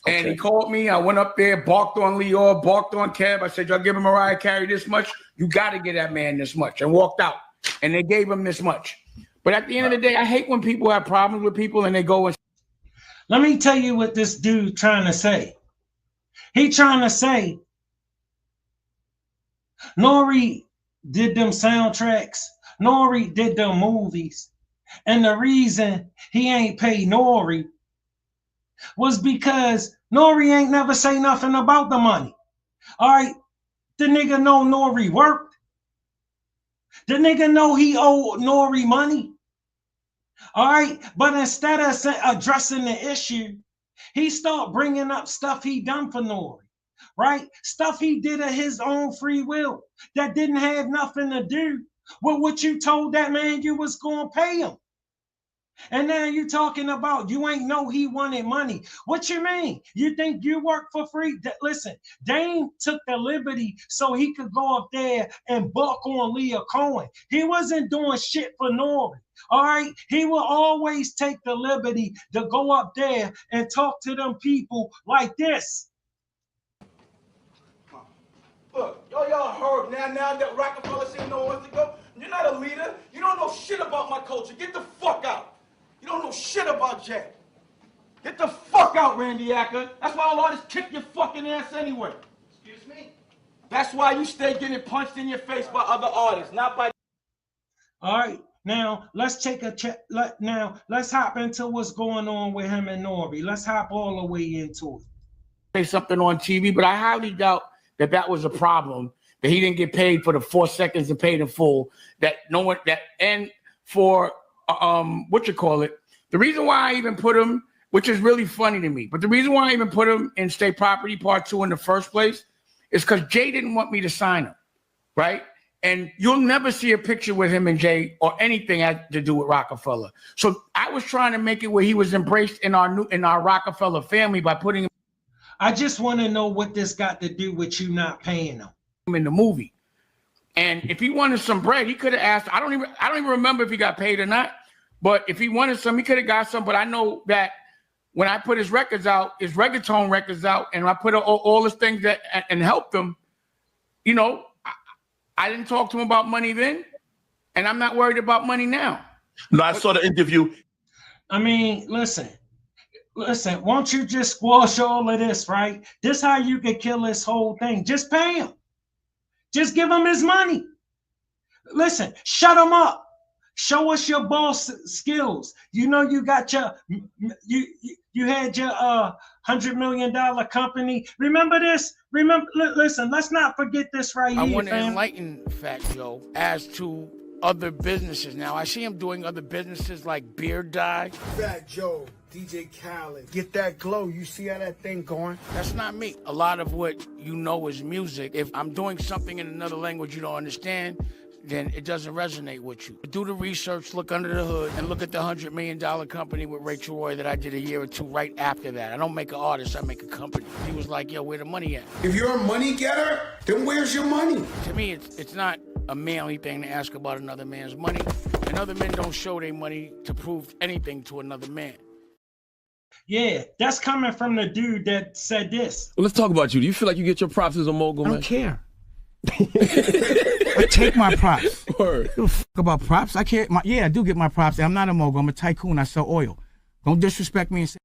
Okay. And he called me. I went up there, barked on Leo, barked on Kev. I said, y'all give him Mariah Carey this much. You got to get that man this much. And walked out. And they gave him this much. But at the end of the day, I hate when people have problems with people and they go and. Let me tell you what this dude trying to say. He trying to say Nori did them soundtracks. Nori did them movies. And the reason he ain't pay Nori was because Nori ain't never say nothing about the money. All right, the nigga know Nori worked. The nigga know he owed Nori money. All right, but instead of addressing the issue, he start bringing up stuff he done for Nori, right? Stuff he did of his own free will that didn't have nothing to do with what you told that man you was going to pay him. And now you talking about you ain't know he wanted money. What you mean? You think you work for free? Listen, Dame took the liberty so he could go up there and buck on Leah Cohen. He wasn't doing shit for Nori. All right, he will always take the liberty to go up there and talk to them people like this. Look, y'all heard now that Rockefeller said no one wants to go. You're not a leader. You don't know shit about my culture. Get the fuck out. You don't know shit about Jack. Get the fuck out, Randy Acker. That's why all artists kick your fucking ass anyway. Excuse me? That's why you stay getting punched in your face by other artists, not by. All right. Now, let's take a check. Now, let's hop into what's going on with him and Nori. Let's hop all the way into it. Say something on TV, but I highly doubt that was a problem, that he didn't get paid for the 4 seconds and paid in full, that no one, that, and for, the reason why I even put him, which is really funny to me, but the reason why I even put him in State Property Part 2 in the first place is because Jay didn't want me to sign him, right? And you'll never see a picture with him and Jay or anything had to do with Rockefeller. So I was trying to make it where he was embraced in our Rockefeller family by putting him. I just want to know what this got to do with you not paying him in the movie. And if he wanted some bread, he could have asked. I don't even remember if he got paid or not. But if he wanted some, he could have got some. But I know that when I put his records out, his reggaeton records out, and I put all his things that and helped him, you know, I didn't talk to him about money then, and I'm not worried about money now. No, I saw the interview. I mean, listen, won't you just squash all of this, right? This how you could kill this whole thing. Just pay him. Just give him his money. Listen, shut him up. Show us your boss skills. You know you got your you had your $100 million company. Remember this? Listen, let's not forget this right I here, want to fam. enlighten Fat Joe as to other businesses. Now, I see him doing other businesses like beard dye. Fat Joe, DJ Khaled, get that glow. You see how that thing going? That's not me. A lot of what you know is music. If I'm doing something in another language you don't understand, then it doesn't resonate with you. Do the research, look under the hood, and look at the $100 million company with Rachel Roy that I did a year or two right after that. I don't make an artist, I make a company. He was like, yo, where the money at? If you're a money getter, then where's your money? To me, it's not a manly thing to ask about another man's money, and other men don't show their money to prove anything to another man. Yeah, that's coming from the dude that said this. Well, let's talk about you. Do you feel like you get your props as a mogul, I man? don't care. I take my props. Word. Give a fuck about props. I can't. Yeah, I do get my props. I'm not a mogul. I'm a tycoon. I sell oil. Don't disrespect me and say.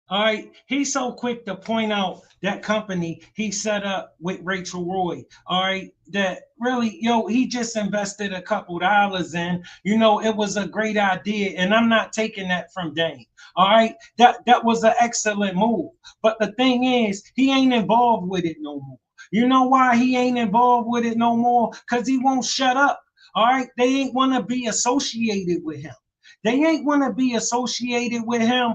All right, he's so quick to point out that company he set up with Rachel Roy. All right, that really, he just invested a couple dollars in. You know, it was a great idea, and I'm not taking that from Dame. All right, that was an excellent move. But the thing is, he ain't involved with it no more. You know why he ain't involved with it no more? Because he won't shut up. All right, they ain't want to be associated with him. They ain't want to be associated with him.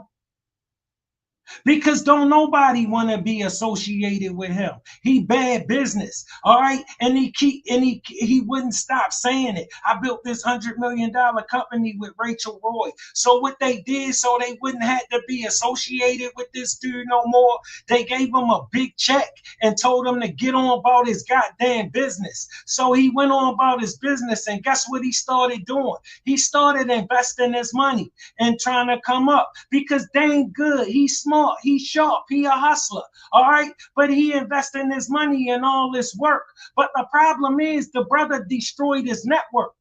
Because don't nobody want to be associated with him. He bad business, all right? And he wouldn't stop saying it. I built this $100 million company with Rachel Roy. So what they did, so they wouldn't have to be associated with this dude no more, they gave him a big check and told him to get on about his goddamn business. So he went on about his business, and guess what he started doing? He started investing his money and trying to come up, because dang good, he's smart. He's sharp, he a hustler, all right? But he investing his money in all this work. But the problem is the brother destroyed his network.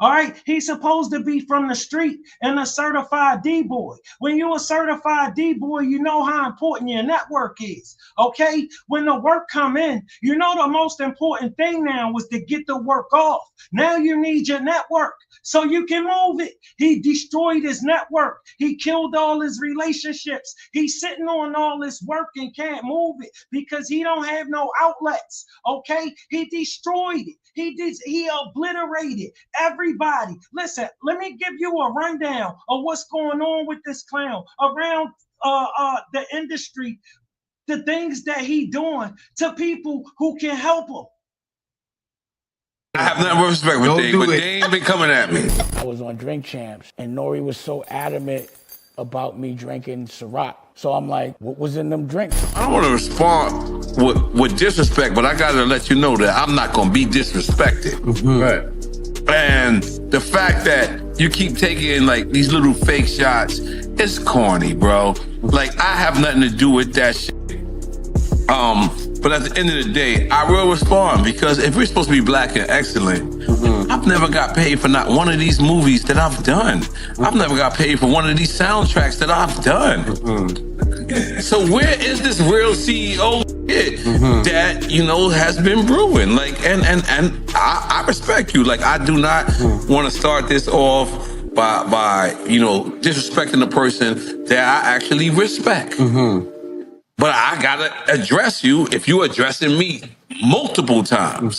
All right, he's supposed to be from the street and a certified D-boy. When you're a certified D-boy, you know how important your network is, okay? When the work come in, you know the most important thing now was to get the work off. Now you need your network so you can move it. He destroyed his network. He killed all his relationships. He's sitting on all this work and can't move it because he don't have no outlets, okay? He destroyed it. He obliterated everybody. Listen, let me give you a rundown of what's going on with this clown around the industry, the things that he doing to people who can help him. I have nothing but respect for Dame, but Dame been coming at me. I was on Drink Champs, and Nori was so adamant about me drinking Ciroc. So I'm like, what was in them drinks? I don't want to respond with disrespect, but I got to let you know that I'm not going to be disrespected. Right. And the fact that you keep taking like these little fake shots, it's corny, bro. Like, I have nothing to do with that shit. But at the end of the day, I will respond, because if we're supposed to be black and excellent, I've never got paid for not one of these movies that I've done. I've never got paid for one of these soundtracks that I've done. So where is this real CEO shit that, you know, has been brewing? Like, and I respect you. Like, I do not want to start this off by you know, disrespecting the person that I actually respect. But I gotta address you if you addressing me multiple times.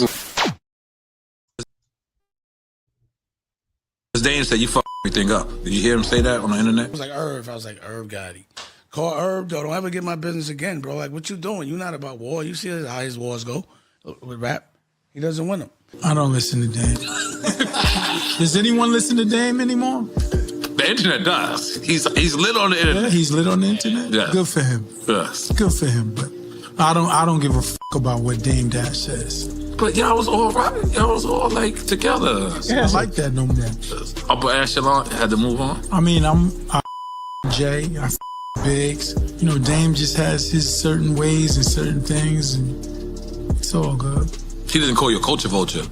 Dane said you fuck everything up. Did you hear him say that on the internet? I was like, Irv. I was like, Irv got it. Call Irv, though. Don't ever get my business again, bro. Like, what you doing? You not about war. You see how his wars go with rap. He doesn't win them. I don't listen to Dame. Does anyone listen to Dame anymore? The internet does. He's lit on the internet. Yeah, he's lit on the internet? Yeah. Good for him. Yes. Good for him, but I don't give a fuck about what Dame Dash says. But y'all was all right. Y'all was all like together. Yeah, I like that no more. Upper echelon had to move on. I mean, I Jay, I Biggs. You know, Dame just has his certain ways and certain things, and it's all good. He doesn't call you a culture vulture.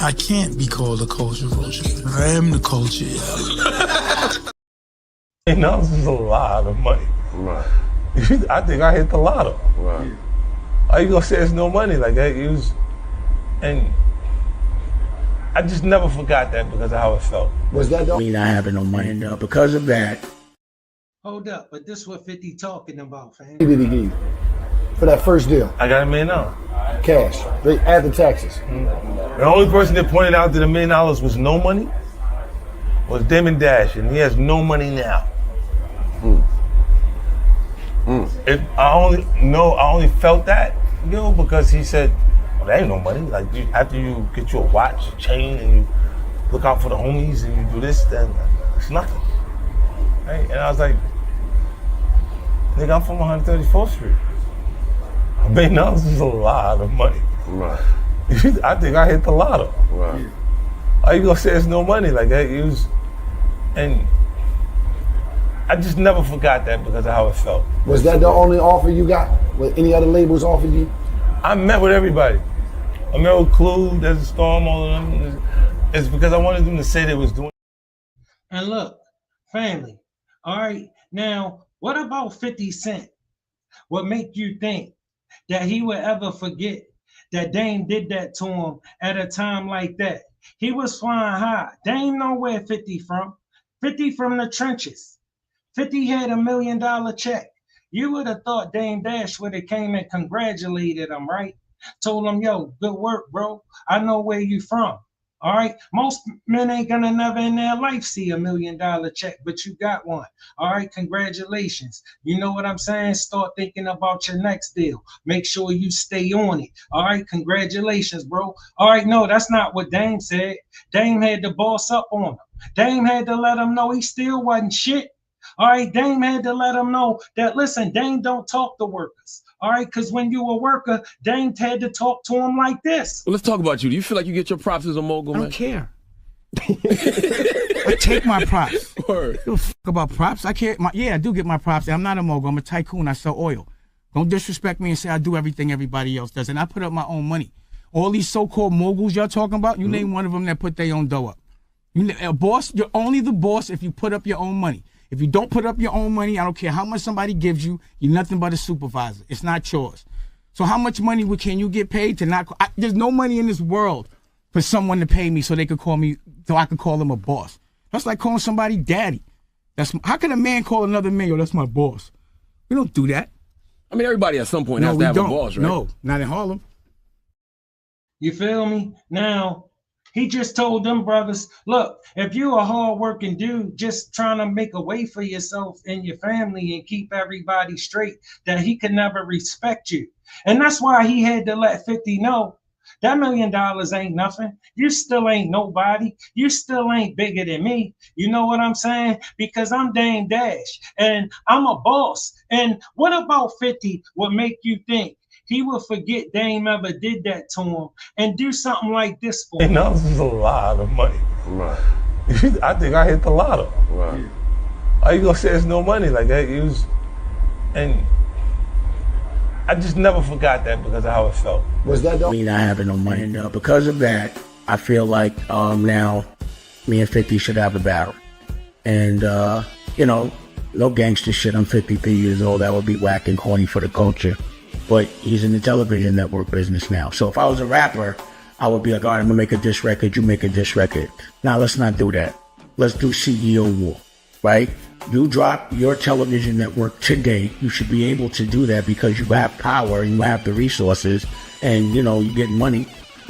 I can't be called a culture vulture. I am the culture. You know, this is a lot of money. Right. I think I hit the lotto. Right. How you gonna say it's no money like that? And I just never forgot that because of how it felt. Was that me not having no money? And because of that, Hold up, but this what 50 talking about, fam. Did he give you for that first deal? I got $1 million. Cash, after taxes. The only person that pointed out that $1 million was no money was Damon Dash, and he has no money now. I only felt that, because he said, well, there ain't no money. Like, after you get you a watch, a chain, and you look out for the homies, and you do this, then it's nothing. Right? And I was like, nigga, I'm from 134th Street. $1 million is a lot of money. Right. I think I hit the lotto. Right. Are you gonna say there's no money? Like, it was, and I just never forgot that because of how it felt. Was that the only offer you got? Was any other labels offered you? I met with everybody. I met with Clue, There's a Storm, all of them. It's because I wanted them to say they was doing. And look, family, all right, now, what about 50 Cent? What make you think that he would ever forget that Dame did that to him at a time like that? He was flying high. Dame know where 50 from. 50 from the trenches. 50 had $1 million check. You would have thought Dame Dash would have came and congratulated him, right? Told him, yo, good work, bro. I know where you from. All right. Most men ain't gonna never in their life see $1 million check, but you got one. All right. Congratulations. You know what I'm saying? Start thinking about your next deal. Make sure you stay on it. All right. Congratulations, bro. All right. No, that's not what Dame said. Dame had to boss up on him. Dame had to let him know he still wasn't shit. All right. Dame had to let him know that, listen, Dame don't talk to workers. All right, because when you a worker, Dame had to talk to him like this. Well, let's talk about you. Do you feel like you get your props as a mogul, man? I don't care. I take my props. Word. Give a fuck about props. I care. I do get my props. I'm not a mogul. I'm a tycoon. I sell oil. Don't disrespect me and say I do everything everybody else does. And I put up my own money. All these so-called moguls y'all talking about, you name one of them that put their own dough up. A boss, you're only the boss if you put up your own money. If you don't put up your own money, I don't care how much somebody gives you, you're nothing but a supervisor. It's not yours. So how much money can you get paid to not? There's no money in this world for someone to pay me so they could call me, so I could call them a boss. That's like calling somebody daddy. How can a man call another man, yo, that's my boss? We don't do that. I mean, everybody at some point has to have a boss, right? No, not in Harlem. You feel me? Now, he just told them brothers, look, if you a hard-working dude just trying to make a way for yourself and your family and keep everybody straight, that he could never respect you. And that's why he had to let 50 know that $1 million ain't nothing. You still ain't nobody. You still ain't bigger than me. You know what I'm saying? Because I'm Dame Dash and I'm a boss. And what about 50 would make you think he would forget Dame ever did that to him and do something like this for him? This is a lot of money. Right. I think I hit the lotto. Right. Are you gonna say there's no money? Like, it was, and I just never forgot that because of how it felt. Was that me not having no money? And because of that, I feel like now me and 50 should have a battle. And no gangster shit. I'm 53 years old. That would be whack and corny for the culture. But he's in the television network business now. So if I was a rapper, I would be like, all right, I'm gonna make a diss record, you make a diss record. Now let's not do that. Let's do CEO war, right? You drop your television network today, you should be able to do that because you have power and you have the resources and you get money.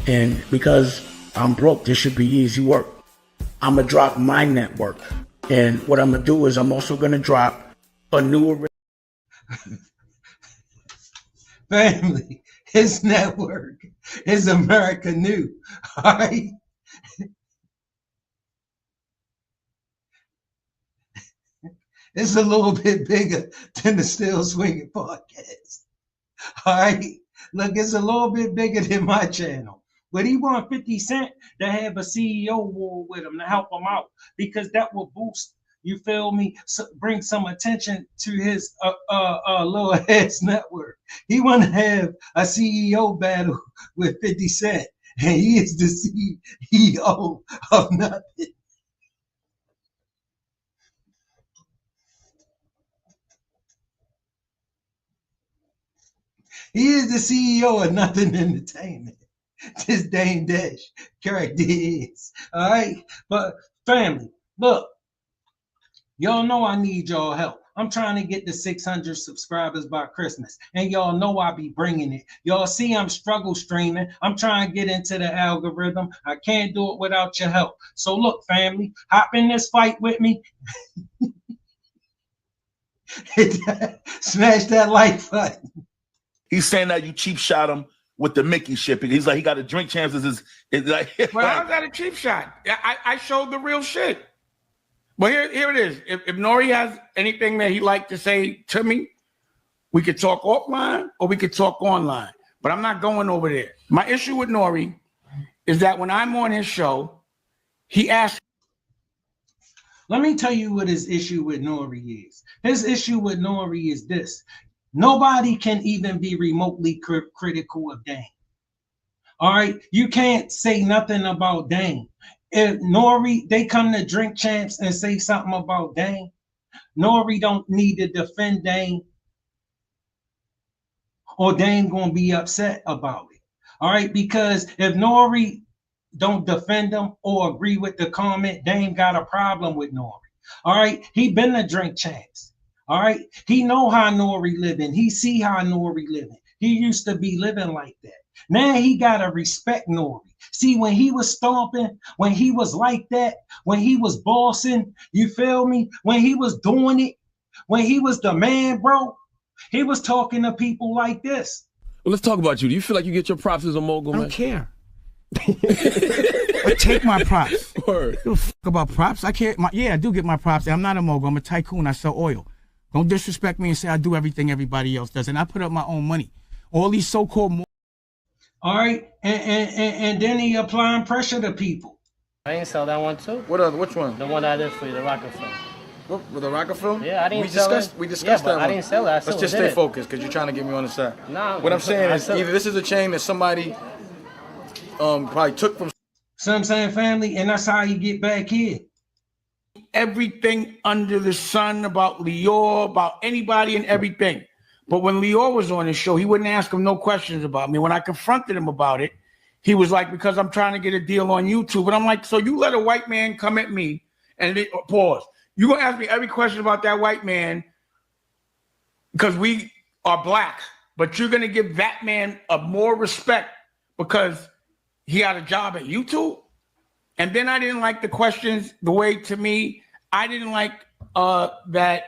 And because I'm broke, this should be easy work. I'm gonna drop my network. And what I'm gonna do is I'm also gonna drop a new family, his network is America New. All right. It's a little bit bigger than the Still Swinging podcast. All right. Look, it's a little bit bigger than my channel. But he want 50 Cent to have a CEO war with him to help him out because that will boost, you feel me, bring some attention to his little ass network. He want to have a CEO battle with 50 Cent, and he is the CEO of nothing. He is the CEO of Nothing Entertainment. This Dame Dash character is. All right. But family, look, y'all know I need y'all help. I'm trying to get to 600 subscribers by Christmas. And y'all know I be bringing it. Y'all see I'm struggle streaming. I'm trying to get into the algorithm. I can't do it without your help. So look, family, hop in this fight with me. Smash that like button. He's saying that you cheap shot him with the Mickey shit. He's like, he got a Drink Champs as his. Like, Well, how's that a cheap shot? I showed the real shit. But here it is. If Nori has anything that he'd like to say to me, we could talk offline or we could talk online. But I'm not going over there. My issue with Nori is that when I'm on his show, he asks. Let me tell you what his issue with Nori is. His issue with Nori is this. Nobody can even be remotely critical of Dame. All right? You can't say nothing about Dame. If Nori, they come to Drink Champs and say something about Dame, Nori don't need to defend Dame, or Dame gonna be upset about it. All right, because if Nori don't defend him or agree with the comment, Dame got a problem with Nori. All right, he been to Drink Champs. All right, he know how Nori living. He see how Nori living. He used to be living like that. Now he gotta respect Nori. See, when he was stomping, when he was like that, when he was bossing, you feel me? When he was doing it, when he was the man, bro, he was talking to people like this. Well, let's talk about you. Do you feel like you get your props as a mogul, man? I don't care. I take my props. Word. Don't fuck about props. I can't. I do get my props. I'm not a mogul. I'm a tycoon. I sell oil. Don't disrespect me and say I do everything everybody else does. And I put up my own money. All these so-called. All right, and then he applying pressure to people. I didn't sell that one too. Which one? The one I did for you, the rocket film. With the rocket film? Yeah, I didn't sell it. We discussed that one. I didn't sell it. Let's just stay focused because you're trying to get me on the side. Nah. What I'm saying is either this is a chain that somebody probably took from. So I'm saying, family, and that's how you get back here. Everything under the sun about Lior, about anybody and everything. But when Lior was on his show, he wouldn't ask him no questions about me. When I confronted him about it, he was like, because I'm trying to get a deal on YouTube. And I'm like, so you let a white man come at me and pause. You're going to ask me every question about that white man because we are black, but you're going to give that man a more respect because he had a job at YouTube? And then I didn't like the questions the way, to me, I didn't like that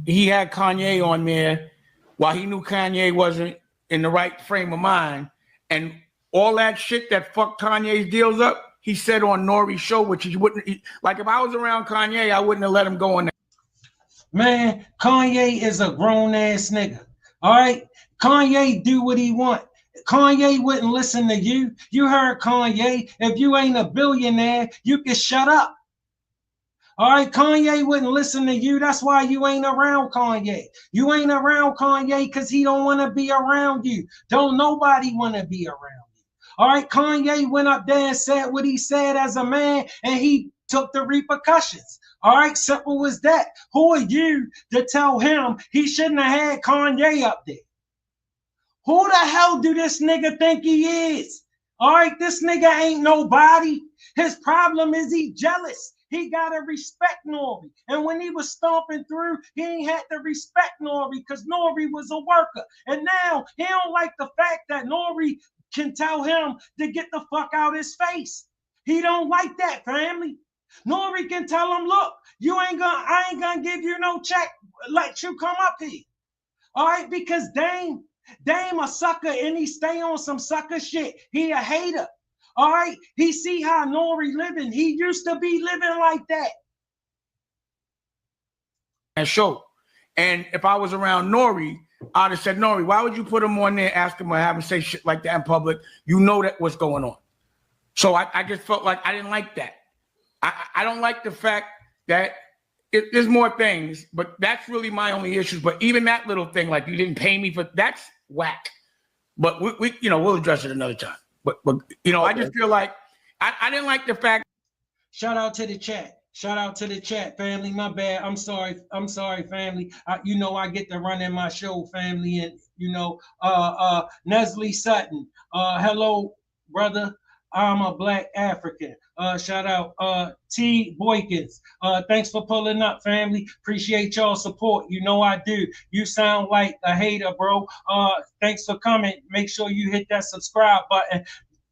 he had Kanye on there while he knew Kanye wasn't in the right frame of mind. And all that shit that fucked Kanye's deals up, he said on Nori's show, which he wouldn't, like if I was around Kanye, I wouldn't have let him go on that. Man, Kanye is a grown ass nigga. All right? Kanye do what he want. Kanye wouldn't listen to you. You heard Kanye. If you ain't a billionaire, you can shut up. All right, Kanye wouldn't listen to you. That's why you ain't around Kanye. You ain't around Kanye because he don't want to be around you. Don't nobody want to be around you. All right, Kanye went up there and said what he said as a man, and he took the repercussions. All right, simple as that. Who are you to tell him he shouldn't have had Kanye up there? Who the hell do this nigga think he is? All right, this nigga ain't nobody. His problem is he jealous. He gotta respect Nori. And when he was stomping through, he ain't had to respect Nori because Nori was a worker. And now he don't like the fact that Nori can tell him to get the fuck out his face. He don't like that, family. Nori can tell him, look, I ain't gonna give you no check. Let you come up here. All right, because Dame a sucker and he stay on some sucker shit. He a hater. All right, he see how Nori living. He used to be living like that. And show. And if I was around Nori, I'd have said, Nori, why would you put him on there, ask him or have him say shit like that in public? You know that what's going on. So I just felt like I didn't like that. I don't like the fact that there's more things, but that's really my only issues. But even that little thing, like you didn't pay me for, that's whack. But we we'll address it another time. But okay. I just feel like I didn't like the fact. Shout out to the chat. Shout out to the chat, family. My bad. I'm sorry, family. I get to run in my show, family, and Nestle Sutton. Hello, brother. I'm a black African. Shout out T Boykins. Thanks for pulling up, family. Appreciate y'all support. You know I do. You sound like a hater, bro. Thanks for coming. Make sure you hit that subscribe button.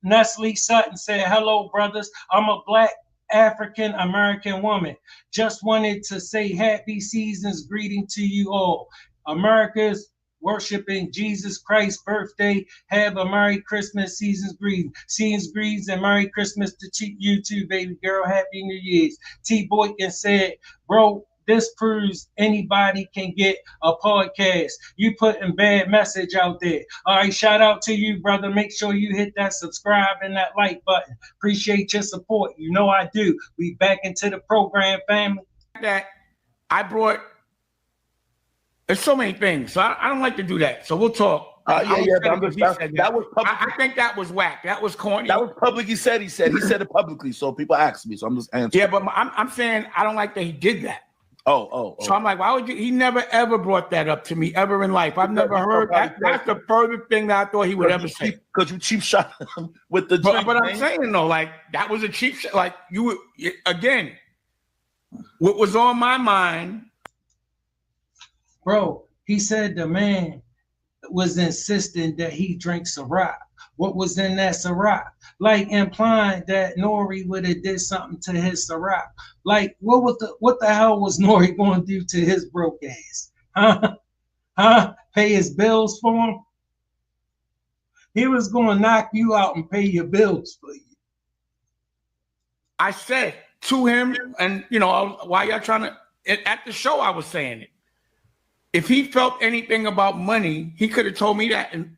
Nestle Sutton said, hello, brothers. I'm a black African American woman. Just wanted to say happy season's greeting to you all. America's worshiping Jesus Christ's birthday. Have a Merry Christmas, season's greetings. Season's greetings and Merry Christmas to you too, baby girl. Happy New Year's. T. Boykin said, bro, this proves anybody can get a podcast. You putting bad message out there. All right, shout out to you, brother. Make sure you hit that subscribe and that like button. Appreciate your support. You know I do. We back into the program, family. That I brought. There's so many things, so I don't like to do that. So we'll talk. But that was public. I think that was whack. That was corny. That was public. He said it publicly. So people asked me. So I'm just answering. Yeah, but I'm saying I don't like that he did that. Oh. So I'm like, why would you? He never ever brought that up to me ever in life. I've never heard that. That's the furthest thing that I thought he would ever say. Because you cheap shot him with the drink. But I'm saying though, like that was a cheap shot. Like again, what was on my mind. Bro, he said the man was insisting that he drink Ciroc. What was in that Ciroc? Like implying that Nori would have did something to his Ciroc. Like what the hell was Nori going to do to his broke ass? Huh? Pay his bills for him? He was going to knock you out and pay your bills for you. I said to him, and you know, why y'all trying to at the show I was saying it. If he felt anything about money, he could have told me that. In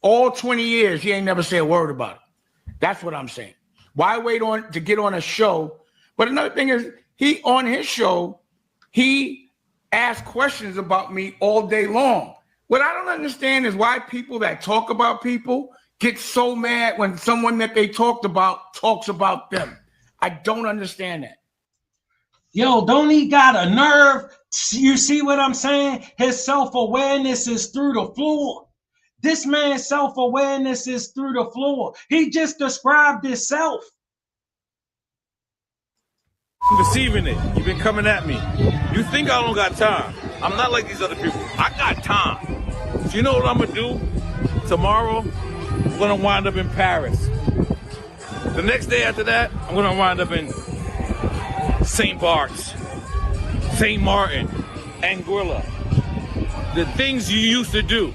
all 20 years, he ain't never said a word about it. That's what I'm saying. Why wait on to get on a show? But another thing is, he on his show, he asked questions about me all day long. What I don't understand is why people that talk about people get so mad when someone that they talked about talks about them. I don't understand that. Yo, don't he got a nerve? You see what I'm saying? His self-awareness is through the floor. This man's self-awareness is through the floor. He just described himself. I'm deceiving it. You've been coming at me. You think I don't got time. I'm not like these other people. I got time. So you know what I'm going to do? Tomorrow, I'm going to wind up in Paris. The next day after that, I'm going to wind up in St. Bart's, St. Martin, Anguilla. The things you used to do.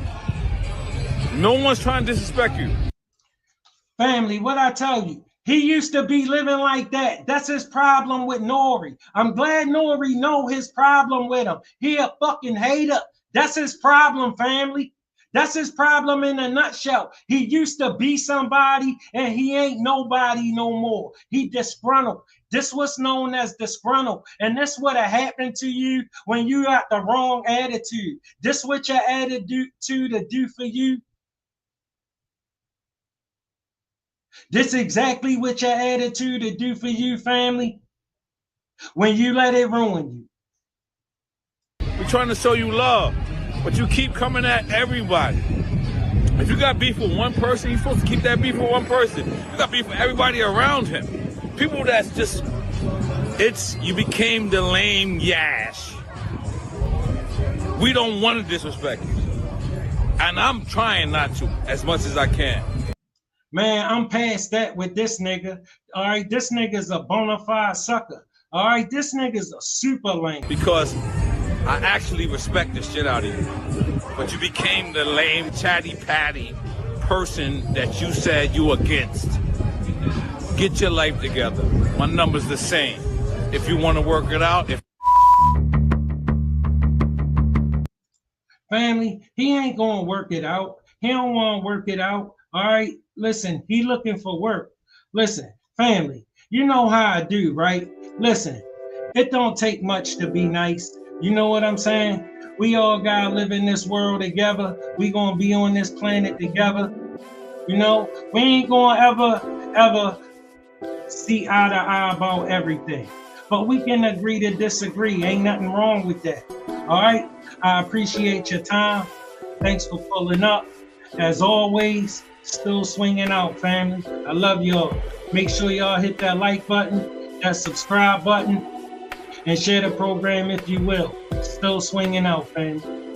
No one's trying to disrespect you. Family, what I tell you, he used to be living like that. That's his problem with Nori. I'm glad Nori know his problem with him. He a fucking hater. That's his problem, family. That's his problem in a nutshell. He used to be somebody and he ain't nobody no more. He disgruntled. This was known as disgruntled. And this would have happened to you when you got the wrong attitude. This what your attitude to do for you. This exactly what your attitude to do for you, family. When you let it ruin you. We're trying to show you love, but you keep coming at everybody. If you got beef with one person, you're supposed to keep that beef with one person. You got beef with everybody around him. People that's just, you became the lame yash. We don't want to disrespect you. And I'm trying not to as much as I can. Man, I'm past that with this nigga. All right, this nigga's a bona fide sucker. All right, this nigga's a super lame. Because I actually respect the shit out of you. But you became the lame, chatty patty person that you said you against. Get your life together. My number's the same. If you want to work it out, Family, he ain't gonna work it out. He don't want to work it out. All right, listen, he looking for work. Listen, family, you know how I do, right? Listen, it don't take much to be nice. You know what I'm saying? We all gotta live in this world together. We gonna be on this planet together. You know, we ain't gonna ever see eye to eye about everything. But we can agree to disagree. Ain't nothing wrong with that. All right? I appreciate your time. Thanks for pulling up. As always, still swinging out, family. I love y'all. Make sure y'all hit that like button, that subscribe button, and share the program if you will. Still swinging out, family.